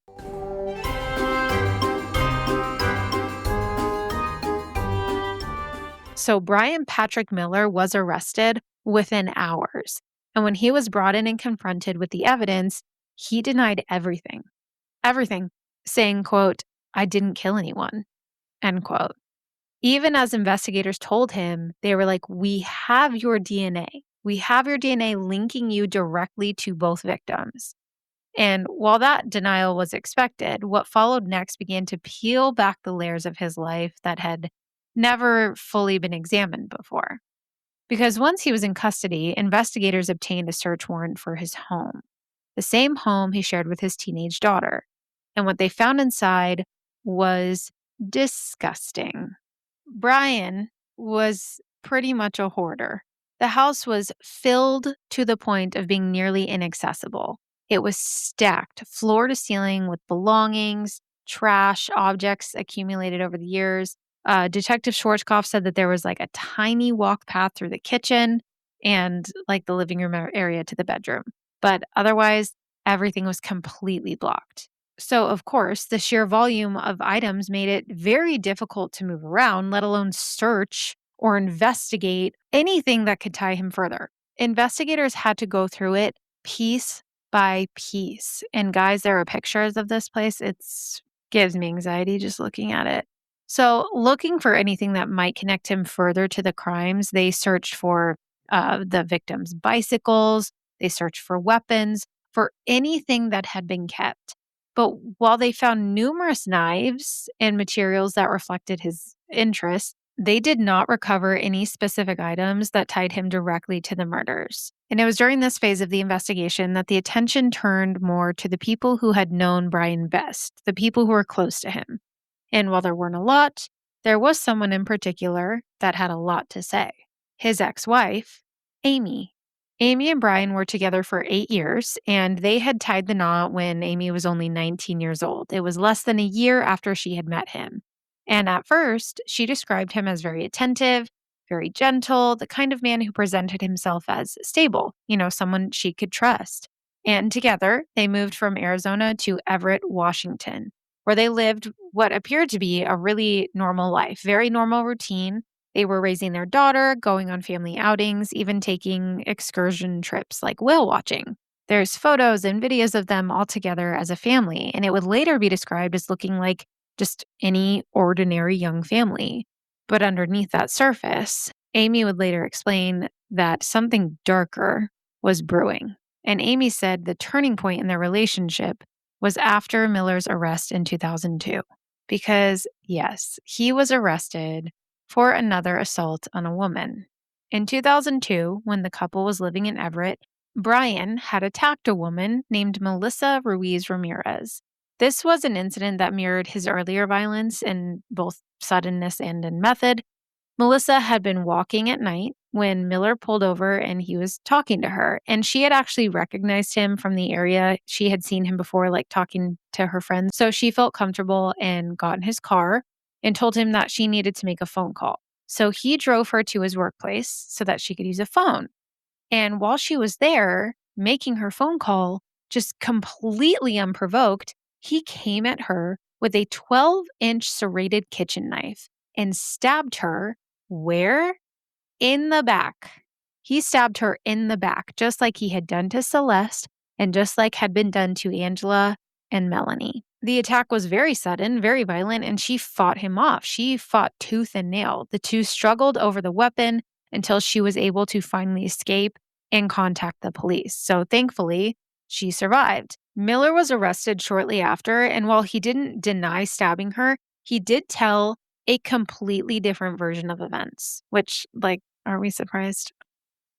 So Brian Patrick Miller was arrested within hours. And when he was brought in and confronted with the evidence, he denied everything, saying, quote, I didn't kill anyone, end quote. Even as investigators told him, they were like, "We have your DNA. We have your DNA linking you directly to both victims." And while that denial was expected, what followed next began to peel back the layers of his life that had never fully been examined before. Because once he was in custody, investigators obtained a search warrant for his home, the same home he shared with his teenage daughter. And what they found inside was disgusting. Brian was pretty much a hoarder. The house was filled to the point of being nearly inaccessible. It was stacked floor to ceiling with belongings, trash, objects accumulated over the years. Detective Schwarzkopf said that there was like a tiny walk path through the kitchen and like the living room area to the bedroom. But otherwise, everything was completely blocked. So, of course, the sheer volume of items made it very difficult to move around, let alone search or investigate anything that could tie him further. Investigators had to go through it piece by piece. And guys, there are pictures of this place. It gives me anxiety just looking at it. So, looking for anything that might connect him further to the crimes, they searched for the victim's bicycles, they searched for weapons, for anything that had been kept. But while they found numerous knives and materials that reflected his interests, they did not recover any specific items that tied him directly to the murders. And it was during this phase of the investigation that the attention turned more to the people who had known Brian best, the people who were close to him. And while there weren't a lot, there was someone in particular that had a lot to say. His ex-wife, Amy. Amy and Brian were together for 8 years, and they had tied the knot when Amy was only 19 years old. It was less than a year after she had met him. And at first, she described him as very attentive, very gentle, the kind of man who presented himself as stable, someone she could trust. And together, they moved from Arizona to Everett, Washington, where they lived what appeared to be a really normal life, very normal routine. They were raising their daughter, going on family outings, even taking excursion trips like whale watching. There's photos and videos of them all together as a family, and it would later be described as looking like just any ordinary young family. But underneath that surface, Amy would later explain that something darker was brewing. And Amy said the turning point in their relationship was after Miller's arrest in 2002. Because, yes, he was arrested for another assault on a woman. In 2002, when the couple was living in Everett, Brian had attacked a woman named Melissa Ruiz Ramirez. This was an incident that mirrored his earlier violence in both suddenness and in method. Melissa had been walking at night when Miller pulled over and he was talking to her. And she had actually recognized him from the area. She had seen him before, like talking to her friends. So she felt comfortable and got in his car and told him that she needed to make a phone call. So he drove her to his workplace so that she could use a phone. And while she was there making her phone call, just completely unprovoked, he came at her with a 12-inch serrated kitchen knife and stabbed her where? In the back. He stabbed her in the back, just like he had done to Celeste and just like had been done to Angela and Melanie. The attack was very sudden, very violent, and she fought him off. She fought tooth and nail. The two struggled over the weapon until she was able to finally escape and contact the police. So thankfully, she survived. Miller was arrested shortly after, and while he didn't deny stabbing her, he did tell a completely different version of events, which, aren't we surprised?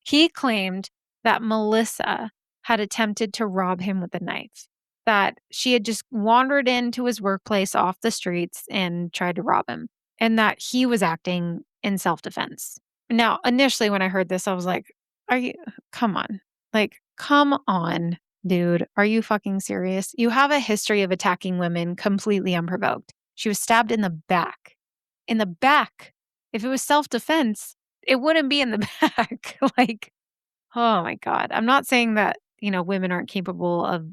He claimed that Melissa had attempted to rob him with a knife, that she had just wandered into his workplace off the streets and tried to rob him, and that he was acting in self-defense. Now, initially when I heard this, I was like, come on. Come on, dude. Are you fucking serious? You have a history of attacking women completely unprovoked. She was stabbed in the back. In the back. If it was self-defense, it wouldn't be in the back. Oh my God. I'm not saying that, women aren't capable of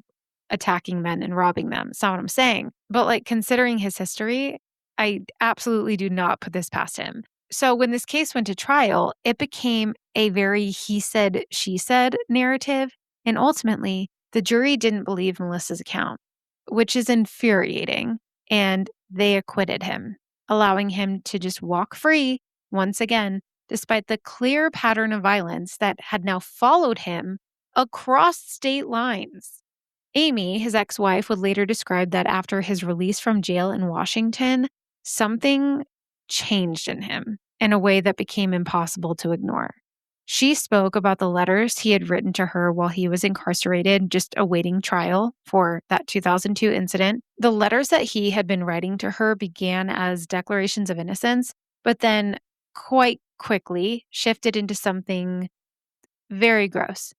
attacking men and robbing them. That's not what I'm saying. But considering his history, I absolutely do not put this past him. So when this case went to trial, it became a very he said, she said narrative. And ultimately, the jury didn't believe Melissa's account, which is infuriating. And they acquitted him. allowing him to just walk free once again, despite the clear pattern of violence that had now followed him across state lines. Amy, his ex-wife, would later describe that after his release from jail in Washington, something changed in him in a way that became impossible to ignore. She spoke about the letters he had written to her while he was incarcerated, just awaiting trial for that 2002 incident. The letters that he had been writing to her began as declarations of innocence, but then quite quickly shifted into something very gross.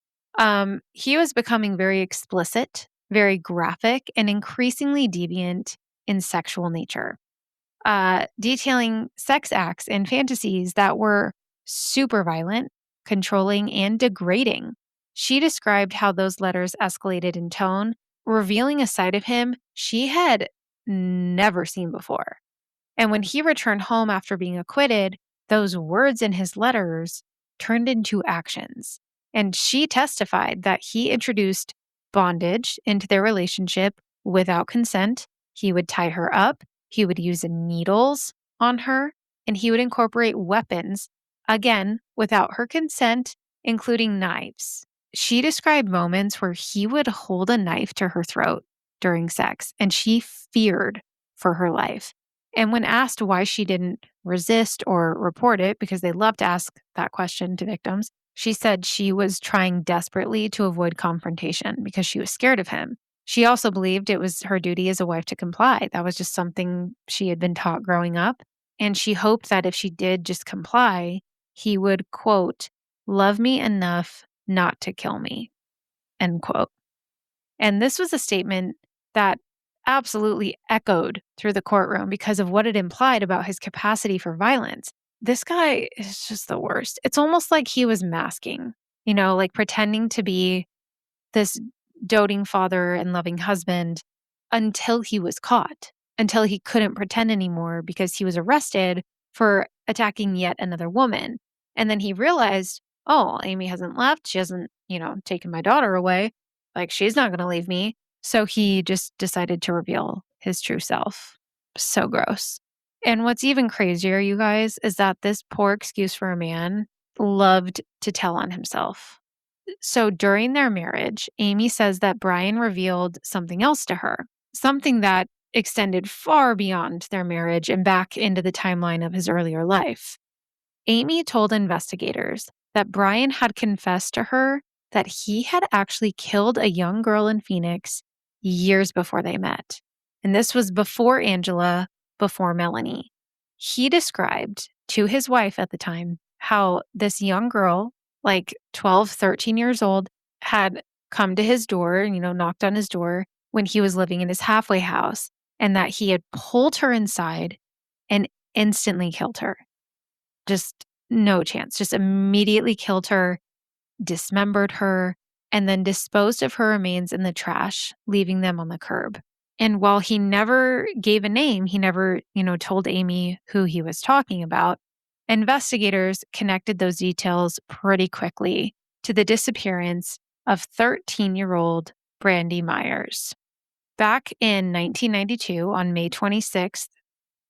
He was becoming very explicit, very graphic, and increasingly deviant in sexual nature, detailing sex acts and fantasies that were super violent, controlling, and degrading. She described how those letters escalated in tone, revealing a side of him she had never seen before. And when he returned home after being acquitted, those words in his letters turned into actions. And she testified that he introduced bondage into their relationship without consent. He would tie her up, he would use needles on her, and he would incorporate weapons, again, without her consent, including knives. She described moments where he would hold a knife to her throat during sex, and she feared for her life. And when asked why she didn't resist or report it, because they love to ask that question to victims, she said she was trying desperately to avoid confrontation because she was scared of him. She also believed it was her duty as a wife to comply. That was just something she had been taught growing up. And she hoped that if she did just comply, he would, quote, love me enough not to kill me, end quote. And this was a statement that absolutely echoed through the courtroom because of what it implied about his capacity for violence. This guy is just the worst. It's almost like he was masking, like pretending to be this doting father and loving husband until he was caught, until he couldn't pretend anymore because he was arrested for attacking yet another woman. And then he realized, oh, Amy hasn't left. She hasn't, taken my daughter away. Like, she's not going to leave me. So he just decided to reveal his true self. So gross. And what's even crazier, you guys, is that this poor excuse for a man loved to tell on himself. So during their marriage, Amy says that Brian revealed something else to her, something that extended far beyond their marriage and back into the timeline of his earlier life. Amy told investigators that Brian had confessed to her that he had actually killed a young girl in Phoenix years before they met. And this was before Angela, before Melanie. He described to his wife at the time how this young girl, like 12, 13 years old, had come to his door, knocked on his door when he was living in his halfway house, and that he had pulled her inside and instantly killed her. Just no chance. Just immediately killed her, dismembered her, and then disposed of her remains in the trash, leaving them on the curb. And while he never gave a name, he never, told Amy who he was talking about, investigators connected those details pretty quickly to the disappearance of 13-year-old Brandy Myers. Back in 1992, on May 26th,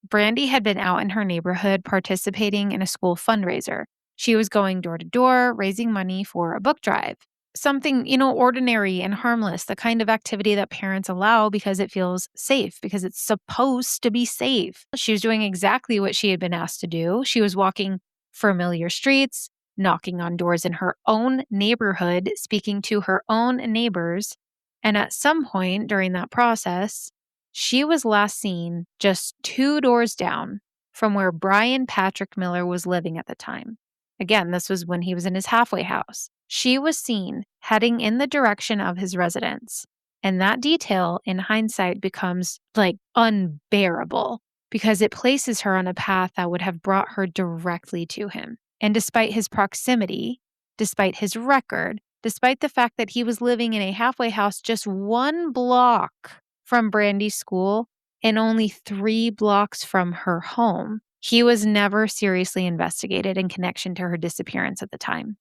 Brandy had been out in her neighborhood participating in a school fundraiser. She was going door to door, raising money for a book drive. Something, ordinary and harmless, the kind of activity that parents allow because it feels safe, because it's supposed to be safe. She was doing exactly what she had been asked to do. She was walking familiar streets, knocking on doors in her own neighborhood, speaking to her own neighbors. And at some point during that process, she was last seen just 2 doors down from where Brian Patrick Miller was living at the time. Again, this was when he was in his halfway house. She was seen heading in the direction of his residence. And that detail, in hindsight, becomes like unbearable because it places her on a path that would have brought her directly to him. And despite his proximity, despite his record, despite the fact that he was living in a halfway house just 1 block from Brandy's school and only 3 blocks from her home, he was never seriously investigated in connection to her disappearance at the time.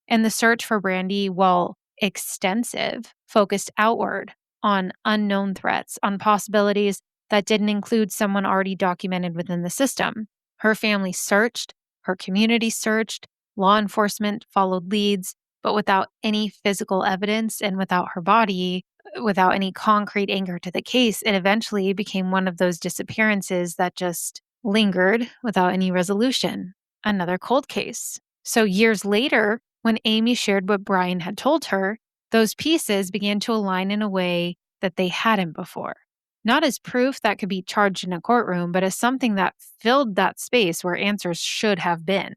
And the search for Brandy, while extensive, focused outward on unknown threats, on possibilities that didn't include someone already documented within the system. Her family searched, her community searched, law enforcement followed leads, but without any physical evidence and without her body, without any concrete anchor to the case, it eventually became one of those disappearances that just lingered without any resolution. Another cold case. So years later, when Amy shared what Brian had told her, those pieces began to align in a way that they hadn't before. Not as proof that could be charged in a courtroom, but as something that filled that space where answers should have been.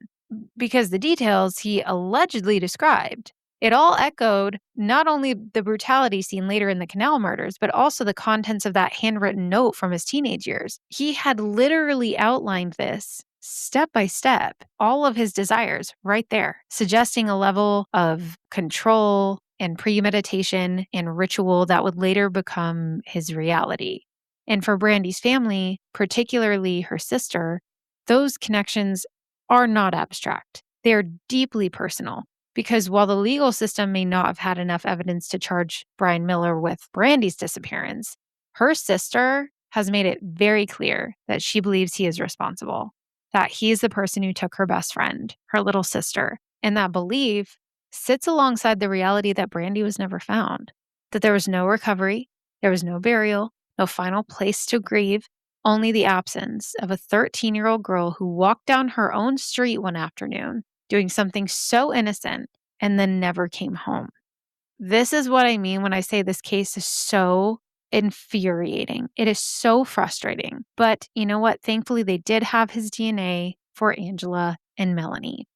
Because the details he allegedly described, it all echoed not only the brutality seen later in the canal murders, but also the contents of that handwritten note from his teenage years. He had literally outlined this step by step, all of his desires right there, suggesting a level of control and premeditation and ritual that would later become his reality. And for Brandy's family, particularly her sister, those connections are not abstract. They are deeply personal. Because while the legal system may not have had enough evidence to charge Brian Miller with Brandy's disappearance, her sister has made it very clear that she believes he is responsible, that he is the person who took her best friend, her little sister. And that belief sits alongside the reality that Brandy was never found, that there was no recovery, there was no burial, no final place to grieve, only the absence of a 13-year-old girl who walked down her own street one afternoon doing something so innocent and then never came home. This is what I mean when I say this case is so infuriating. It is so frustrating. But you know what? Thankfully, they did have his DNA for Angela and Melanie.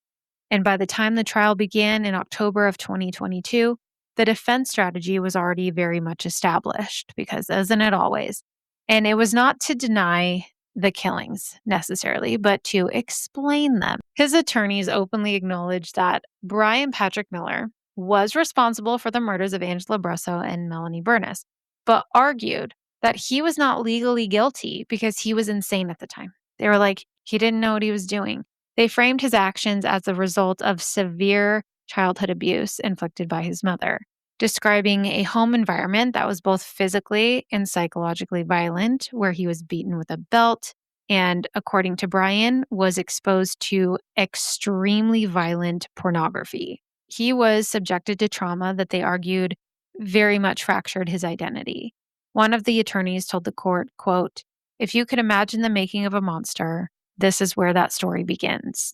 And by the time the trial began in October of 2022, the defense strategy was already very much established because isn't it always? And it was not to deny the killings necessarily, but to explain them. His attorneys openly acknowledged that Brian Patrick Miller was responsible for the murders of Angela Brosso and Melanie Burness, but argued that he was not legally guilty because he was insane at the time. They were like, he didn't know what he was doing. They framed his actions as a result of severe childhood abuse inflicted by his mother, describing a home environment that was both physically and psychologically violent, where he was beaten with a belt and, according to Brian, was exposed to extremely violent pornography. He was subjected to trauma that they argued very much fractured his identity. One of the attorneys told the court, quote, "If you could imagine the making of a monster, this is where that story begins,"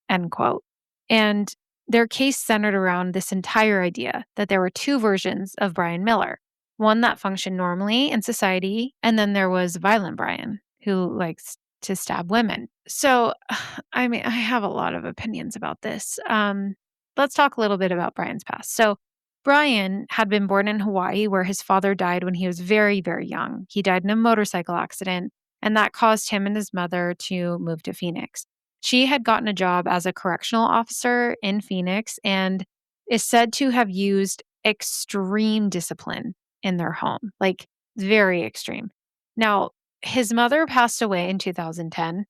end quote. And their case centered around this entire idea that there were two versions of Brian Miller, one that functioned normally in society, and then there was violent Brian, who likes to stab women. So, I mean, I have a lot of opinions about this. Let's talk a little bit about Brian's past. So, Brian had been born in Hawaii, where his father died when he was very, very young. He died in a motorcycle accident, and that caused him and his mother to move to Phoenix. She had gotten a job as a correctional officer in Phoenix and is said to have used extreme discipline in their home, like very extreme. Now, his mother passed away in 2010,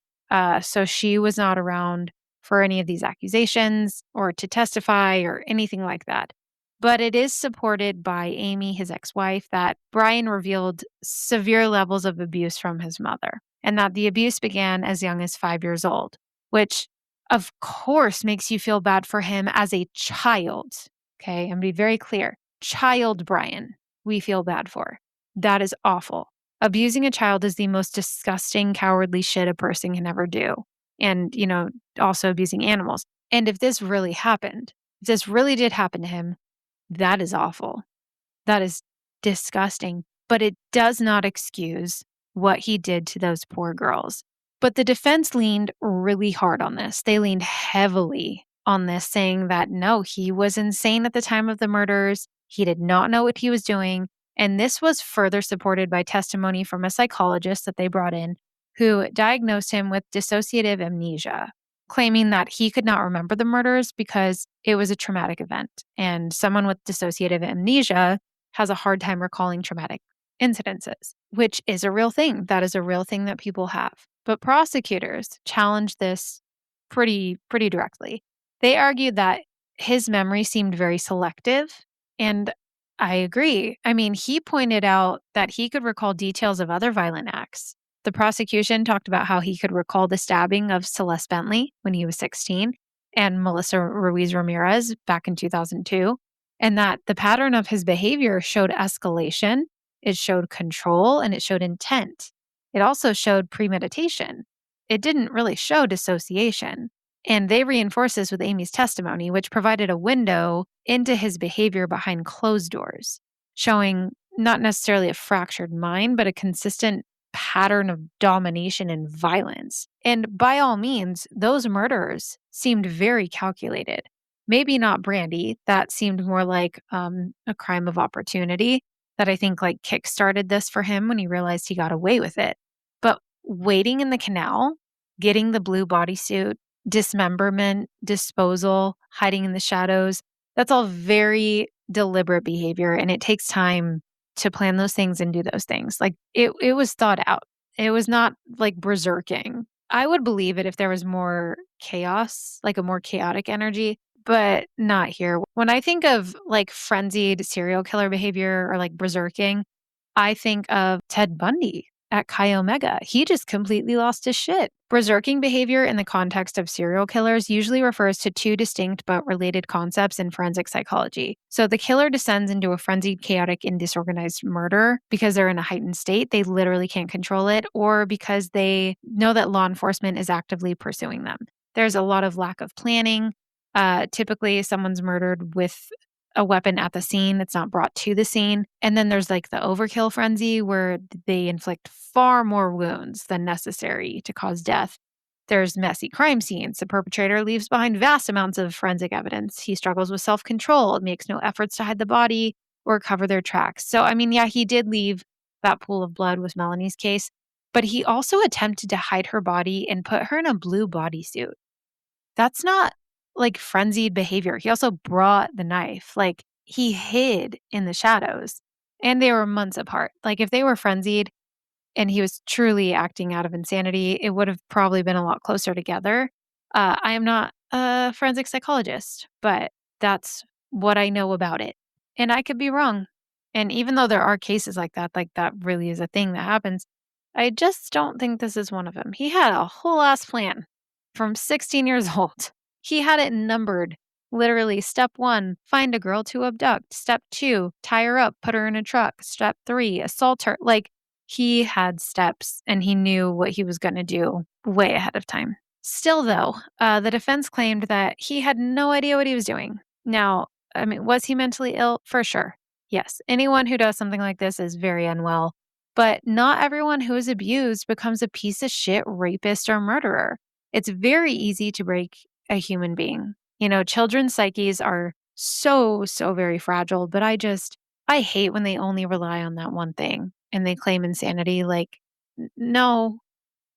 so she was not around for any of these accusations or to testify or anything like that. But it is supported by Amy, his ex-wife, that Brian revealed severe levels of abuse from his mother and that the abuse began as young as 5 years old, which of course makes you feel bad for him as a child. Okay, I'm going to be very clear. Child Brian, we feel bad for. That is awful. Abusing a child is the most disgusting, cowardly shit a person can ever do. And, also abusing animals. And if this really happened, if this really did happen to him, that is awful. That is disgusting. But it does not excuse what he did to those poor girls. But the defense leaned really hard on this. They leaned heavily on this, saying that no, he was insane at the time of the murders. He did not know what he was doing. And this was further supported by testimony from a psychologist that they brought in who diagnosed him with dissociative amnesia, claiming that he could not remember the murders because it was a traumatic event. And someone with dissociative amnesia has a hard time recalling traumatic incidences, which is a real thing. That is a real thing that people have. But prosecutors challenged this pretty directly. They argued that his memory seemed very selective, and I agree. I mean, he pointed out that he could recall details of other violent acts. The prosecution talked about how he could recall the stabbing of Celeste Bentley when he was 16 and Melissa Ruiz Ramirez back in 2002, and that the pattern of his behavior showed escalation, it showed control, and it showed intent. It also showed premeditation. It didn't really show dissociation. And they reinforced this with Amy's testimony, which provided a window into his behavior behind closed doors, showing not necessarily a fractured mind, but a consistent pattern of domination and violence. And by all means, those murders seemed very calculated. Maybe not Brandy. That seemed more like a crime of opportunity that I think like kickstarted this for him when he realized he got away with it. But waiting in the canal, getting the blue bodysuit, dismemberment, disposal, hiding in the shadows. That's all very deliberate behavior. And it takes time to plan those things and do those things. Like it was thought out. It was not like berserking. I would believe it if there was more chaos, like a more chaotic energy, but not here. When I think of like frenzied serial killer behavior or like berserking, I think of Ted Bundy at Chi Omega. He just completely lost his shit. Berserking behavior in the context of serial killers usually refers to two distinct but related concepts in forensic psychology. So the killer descends into a frenzied, chaotic, and disorganized murder because they're in a heightened state. They literally can't control it, or because they know that law enforcement is actively pursuing them. There's a lot of lack of planning. Typically, someone's murdered with a weapon at the scene. It's not brought to the scene. And then there's like the overkill frenzy where they inflict far more wounds than necessary to cause death. There's messy crime scenes. The perpetrator leaves behind vast amounts of forensic evidence. He struggles with self-control, makes no efforts to hide the body or cover their tracks. So, I mean, yeah, he did leave that pool of blood with Melanie's case, but he also attempted to hide her body and put her in a blue bodysuit. That's not like frenzied behavior. He also brought the knife. Like he hid in the shadows and they were months apart. Like if they were frenzied and he was truly acting out of insanity, it would have probably been a lot closer together. I am not a forensic psychologist, but that's what I know about it. And I could be wrong. And even though there are cases like that really is a thing that happens, I just don't think this is one of them. He had a whole ass plan from 16 years old. He had it numbered. Literally, step 1, find a girl to abduct. Step 2, tie her up, put her in a truck. Step 3, assault her. Like, he had steps and he knew what he was going to do way ahead of time. Still, though, the defense claimed that he had no idea what he was doing. Now, I mean, was he mentally ill? For sure. Yes. Anyone who does something like this is very unwell. But not everyone who is abused becomes a piece of shit rapist or murderer. It's very easy to break a human being. You know, children's psyches are so very fragile, but I hate when they only rely on that one thing and they claim insanity. Like, no,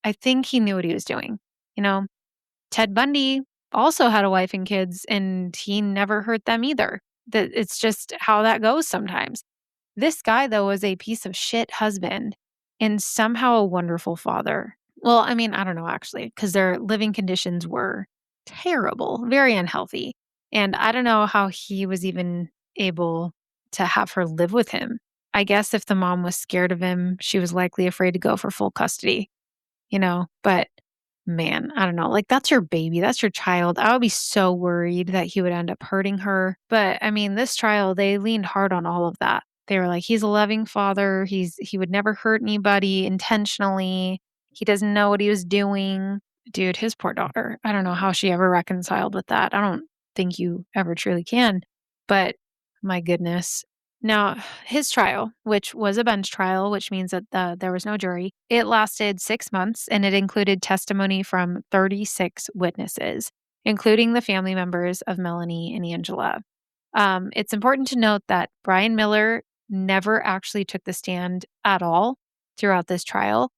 I think he knew what he was doing. You know, Ted Bundy also had a wife and kids and he never hurt them either. That it's just how that goes sometimes. This guy, though, was a piece of shit husband and somehow a wonderful father. Well, I mean, I don't know actually, because their living conditions were terrible, very unhealthy. And I don't know how he was even able to have her live with him. I guess if the mom was scared of him, she was likely afraid to go for full custody, you know? But man, I don't know. Like, that's your baby, that's your child. I would be so worried that he would end up hurting her. But I mean, this trial, they leaned hard on all of that. They were like, he's a loving father. He would never hurt anybody intentionally. He doesn't know what he was doing. Dude, his poor daughter. I don't know how she ever reconciled with that. I don't think you ever truly can. But my goodness. Now, his trial, which was a bench trial, which means that there was no jury, it lasted 6 months and it included testimony from 36 witnesses, including the family members of Melanie and Angela. It's important to note that Brian Miller never actually took the stand at all throughout this trial,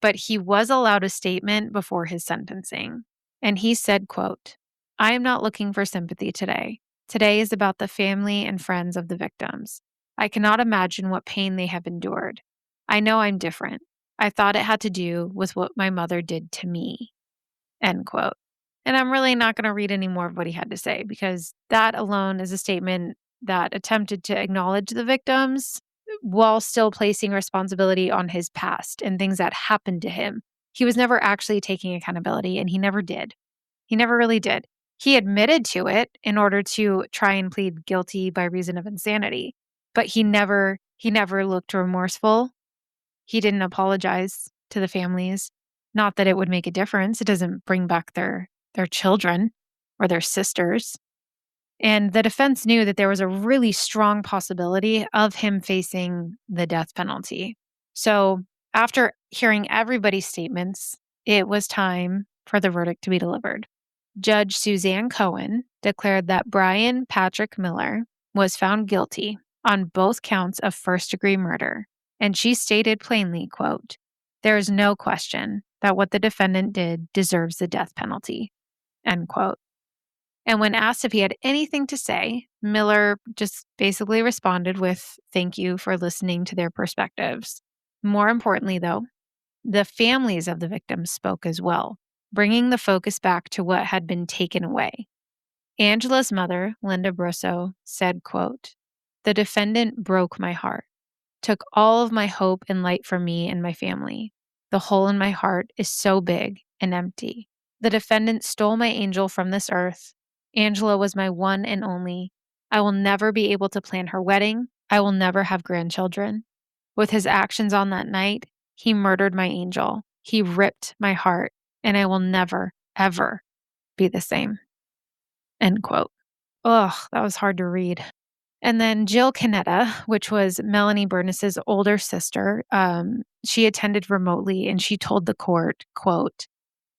but he was allowed a statement before his sentencing. And he said, quote, "I am not looking for sympathy today. Today is about the family and friends of the victims. I cannot imagine what pain they have endured. I know I'm different. I thought it had to do with what my mother did to me." End quote. And I'm really not going to read any more of what he had to say because that alone is a statement that attempted to acknowledge the victims while still placing responsibility on his past and things that happened to him. He was never actually taking accountability, and he never did. He never really did. He admitted to it in order to try and plead guilty by reason of insanity, but he never looked remorseful. He didn't apologize to the families. Not that it would make a difference. It doesn't bring back their children or their sisters. And the defense knew that there was a really strong possibility of him facing the death penalty. So, after hearing everybody's statements, it was time for the verdict to be delivered. Judge Suzanne Cohen declared that Brian Patrick Miller was found guilty on both counts of first-degree murder, and she stated plainly, quote, "There is no question that what the defendant did deserves the death penalty," end quote. And when asked if he had anything to say, Miller just basically responded with, "Thank you for listening to their perspectives." More importantly, though, the families of the victims spoke as well, bringing the focus back to what had been taken away. Angela's mother, Linda Brosso, said, quote, "The defendant broke my heart, took all of my hope and light from me and my family. The hole in my heart is so big and empty. The defendant stole my angel from this earth. Angela was my one and only. I will never be able to plan her wedding. I will never have grandchildren. With his actions on that night, he murdered my angel. He ripped my heart, and I will never, ever be the same." End quote. Ugh, that was hard to read. And then Jill Canetta, which was Melanie Burness's older sister, she attended remotely, and she told the court, quote,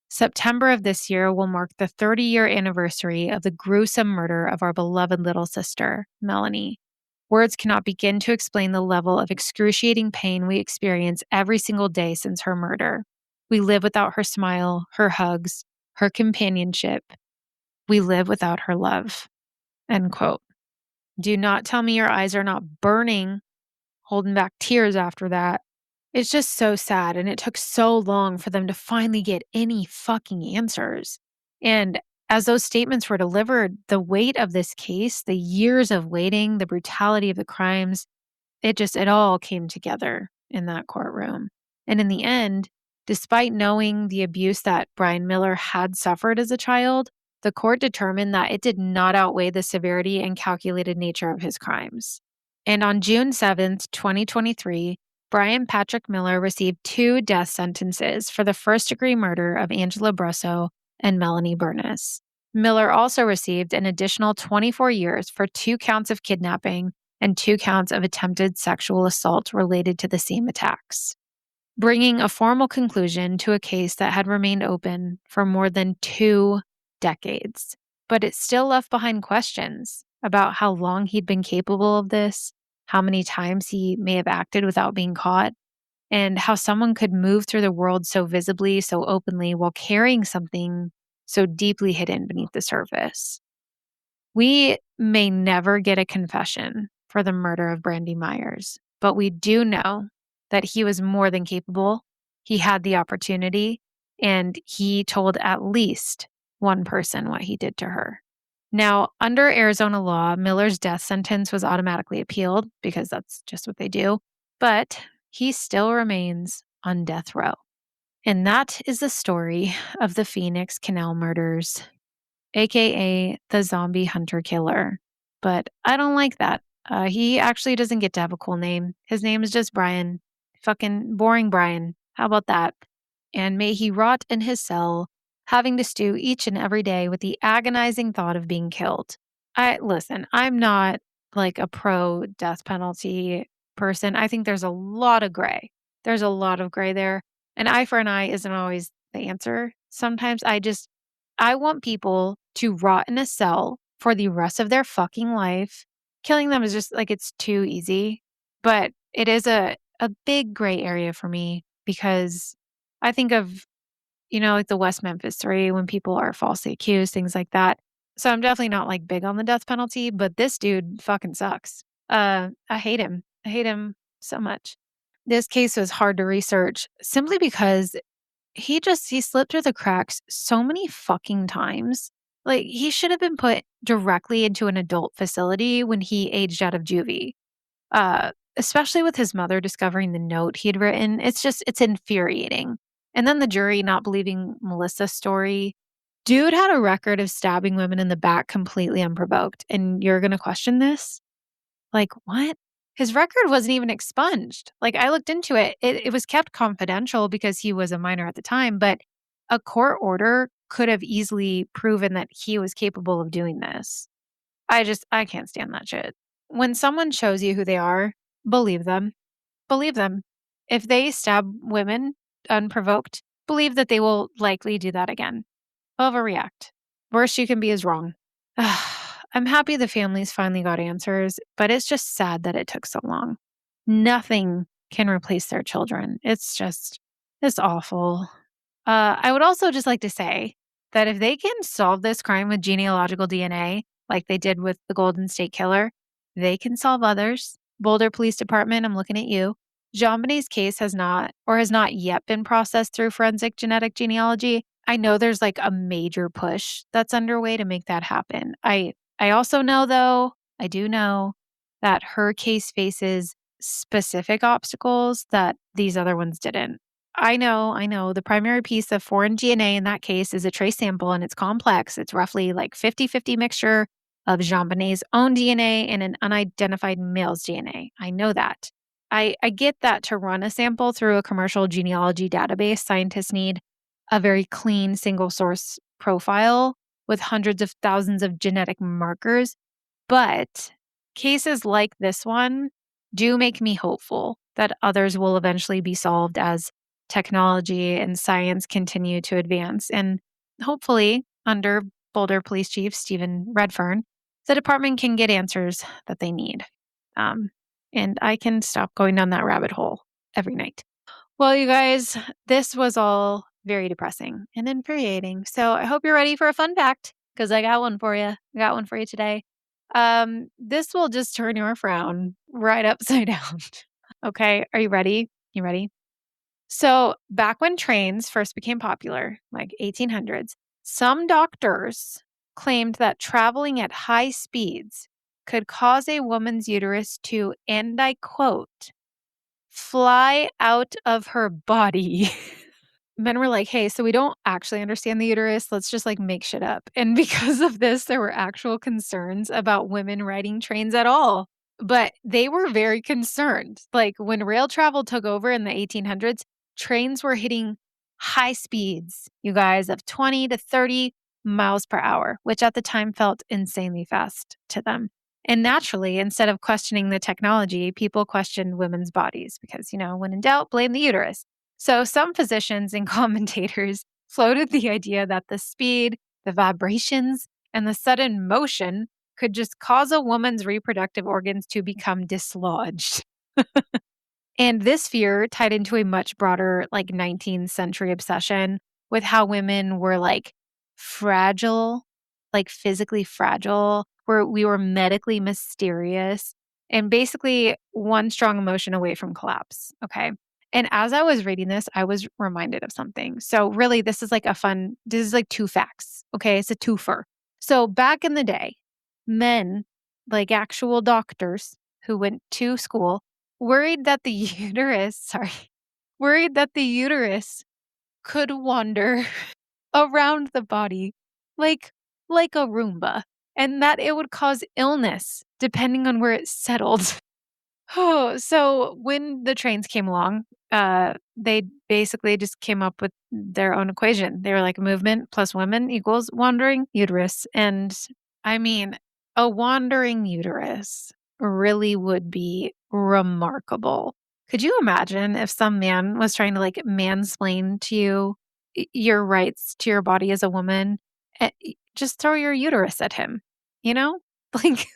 "September of this year will mark the 30-year anniversary of the gruesome murder of our beloved little sister, Melanie. Words cannot begin to explain the level of excruciating pain we experience every single day since her murder. We live without her smile, her hugs, her companionship. We live without her love." End quote. Do not tell me your eyes are not burning, holding back tears after that. It's just so sad, and it took so long for them to finally get any fucking answers. And as those statements were delivered, the weight of this case, the years of waiting, the brutality of the crimes, it all came together in that courtroom. And in the end, despite knowing the abuse that Brian Miller had suffered as a child, the court determined that it did not outweigh the severity and calculated nature of his crimes. And on June 7th, 2023, Brian Patrick Miller received 2 death sentences for the first-degree murder of Angela Brosso and Melanie Burness. Miller also received an additional 24 years for 2 counts of kidnapping and 2 counts of attempted sexual assault related to the same attacks, bringing a formal conclusion to a case that had remained open for more than 2 decades. But it still left behind questions about how long he'd been capable of this, how many times he may have acted without being caught, and how someone could move through the world so visibly, so openly, while carrying something so deeply hidden beneath the surface. We may never get a confession for the murder of Brandy Myers, but we do know that he was more than capable. He had the opportunity, and he told at least one person what he did to her. Now, under Arizona law, Miller's death sentence was automatically appealed because that's just what they do, but he still remains on death row. And that is the story of the Phoenix Canal Murders, aka the zombie hunter killer. But I don't like that. He actually doesn't get to have a cool name. His name is just Brian. Fucking boring Brian. How about that? And may he rot in his cell, having to stew each and every day with the agonizing thought of being killed. Listen, I'm not like a pro death penalty person. I think there's a lot of gray. There's a lot of gray there. An eye for an eye isn't always the answer. Sometimes I want people to rot in a cell for the rest of their fucking life. Killing them is just like, it's too easy. But it is a big gray area for me because I think of, like the West Memphis 3 when people are falsely accused, things like that. So I'm definitely not like big on the death penalty, but this dude fucking sucks. I hate him. I hate him so much. This case was hard to research simply because he slipped through the cracks so many fucking times. Like, he should have been put directly into an adult facility when he aged out of juvie. Especially with his mother discovering the note he had written. It's infuriating. And then the jury not believing Melissa's story. Dude had a record of stabbing women in the back completely unprovoked. And you're going to question this? Like, what? His record wasn't even expunged. Like, I looked into it. It was kept confidential because he was a minor at the time, but a court order could have easily proven that he was capable of doing this. I can't stand that shit. When someone shows you who they are, believe them. Believe them. If they stab women unprovoked, believe that they will likely do that again. Overreact. Worst you can be is wrong. I'm happy the families finally got answers, but it's just sad that it took so long. Nothing can replace their children. It's awful. I would also just like to say that if they can solve this crime with genealogical DNA, like they did with the Golden State Killer, they can solve others. Boulder Police Department, I'm looking at you. JonBenét's case has not yet been processed through forensic genetic genealogy. I know there's like a major push that's underway to make that happen. I also know though, I do know that her case faces specific obstacles that these other ones didn't. I know. The primary piece of foreign DNA in that case is a trace sample and it's complex. It's roughly like 50-50 mixture of JonBenét's own DNA and an unidentified male's DNA. I know that. I get that to run a sample through a commercial genealogy database, scientists need a very clean single source profile with hundreds of thousands of genetic markers. But cases like this one do make me hopeful that others will eventually be solved as technology and science continue to advance. And hopefully, under Boulder Police Chief Stephen Redfern, the department can get answers that they need. Um, and I can stop going down that rabbit hole every night. Well, you guys, this was all very depressing and infuriating. So I hope you're ready for a fun fact because I got one for you. I got one for you today. This will just turn your frown right upside down. Okay, are you ready? You ready? So, back when trains first became popular, like 1800s, some doctors claimed that traveling at high speeds could cause a woman's uterus to, and I quote, fly out of her body. Men were like, hey, so we don't actually understand the uterus. Let's just like make shit up. And because of this, there were actual concerns about women riding trains at all. But they were very concerned. Like when rail travel took over in the 1800s, trains were hitting high speeds, you guys, of 20 to 30 miles per hour, which at the time felt insanely fast to them. And naturally, instead of questioning the technology, people questioned women's bodies because, when in doubt, blame the uterus. So some physicians and commentators floated the idea that the speed, the vibrations, and the sudden motion could just cause a woman's reproductive organs to become dislodged. And this fear tied into a much broader, like 19th century obsession with how women were like fragile, like physically fragile, where we were medically mysterious and basically one strong emotion away from collapse. Okay. And as I was reading this, I was reminded of something. So, really, this is like two facts. Okay. It's a twofer. So, back in the day, men, like actual doctors who went to school, worried that the worried that the uterus could wander around the body like like a Roomba and that it would cause illness depending on where it settled. Oh, so when the trains came along, they basically just came up with their own equation. They were like movement plus women equals wandering uterus. And I mean, a wandering uterus really would be remarkable. Could you imagine if some man was trying to like mansplain to you your rights to your body as a woman? Just throw your uterus at him, you know? Like,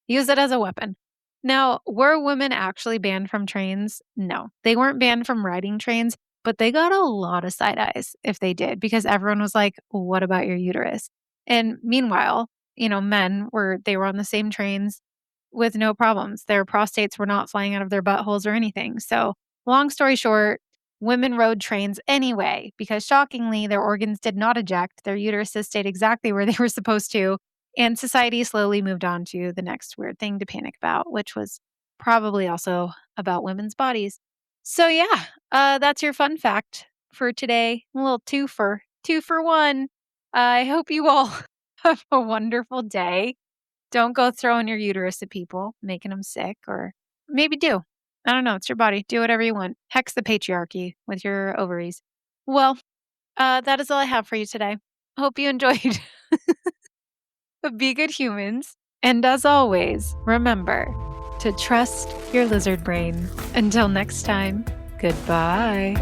use it as a weapon. Now, were women actually banned from trains? No, they weren't banned from riding trains, but they got a lot of side eyes if they did because everyone was like, what about your uterus? And meanwhile, they were on the same trains with no problems. Their prostates were not flying out of their buttholes or anything. So, long story short, women rode trains anyway because shockingly, their organs did not eject. Their uteruses stayed exactly where they were supposed to. And society slowly moved on to the next weird thing to panic about, which was probably also about women's bodies. So, yeah, that's your fun fact for today. A little two for one. I hope you all have a wonderful day. Don't go throwing your uterus at people, making them sick, or maybe do. I don't know. It's your body. Do whatever you want. Hex the patriarchy with your ovaries. Well, that is all I have for you today. Hope you enjoyed. Be good humans. And as always, remember to trust your lizard brain. Until next time, goodbye.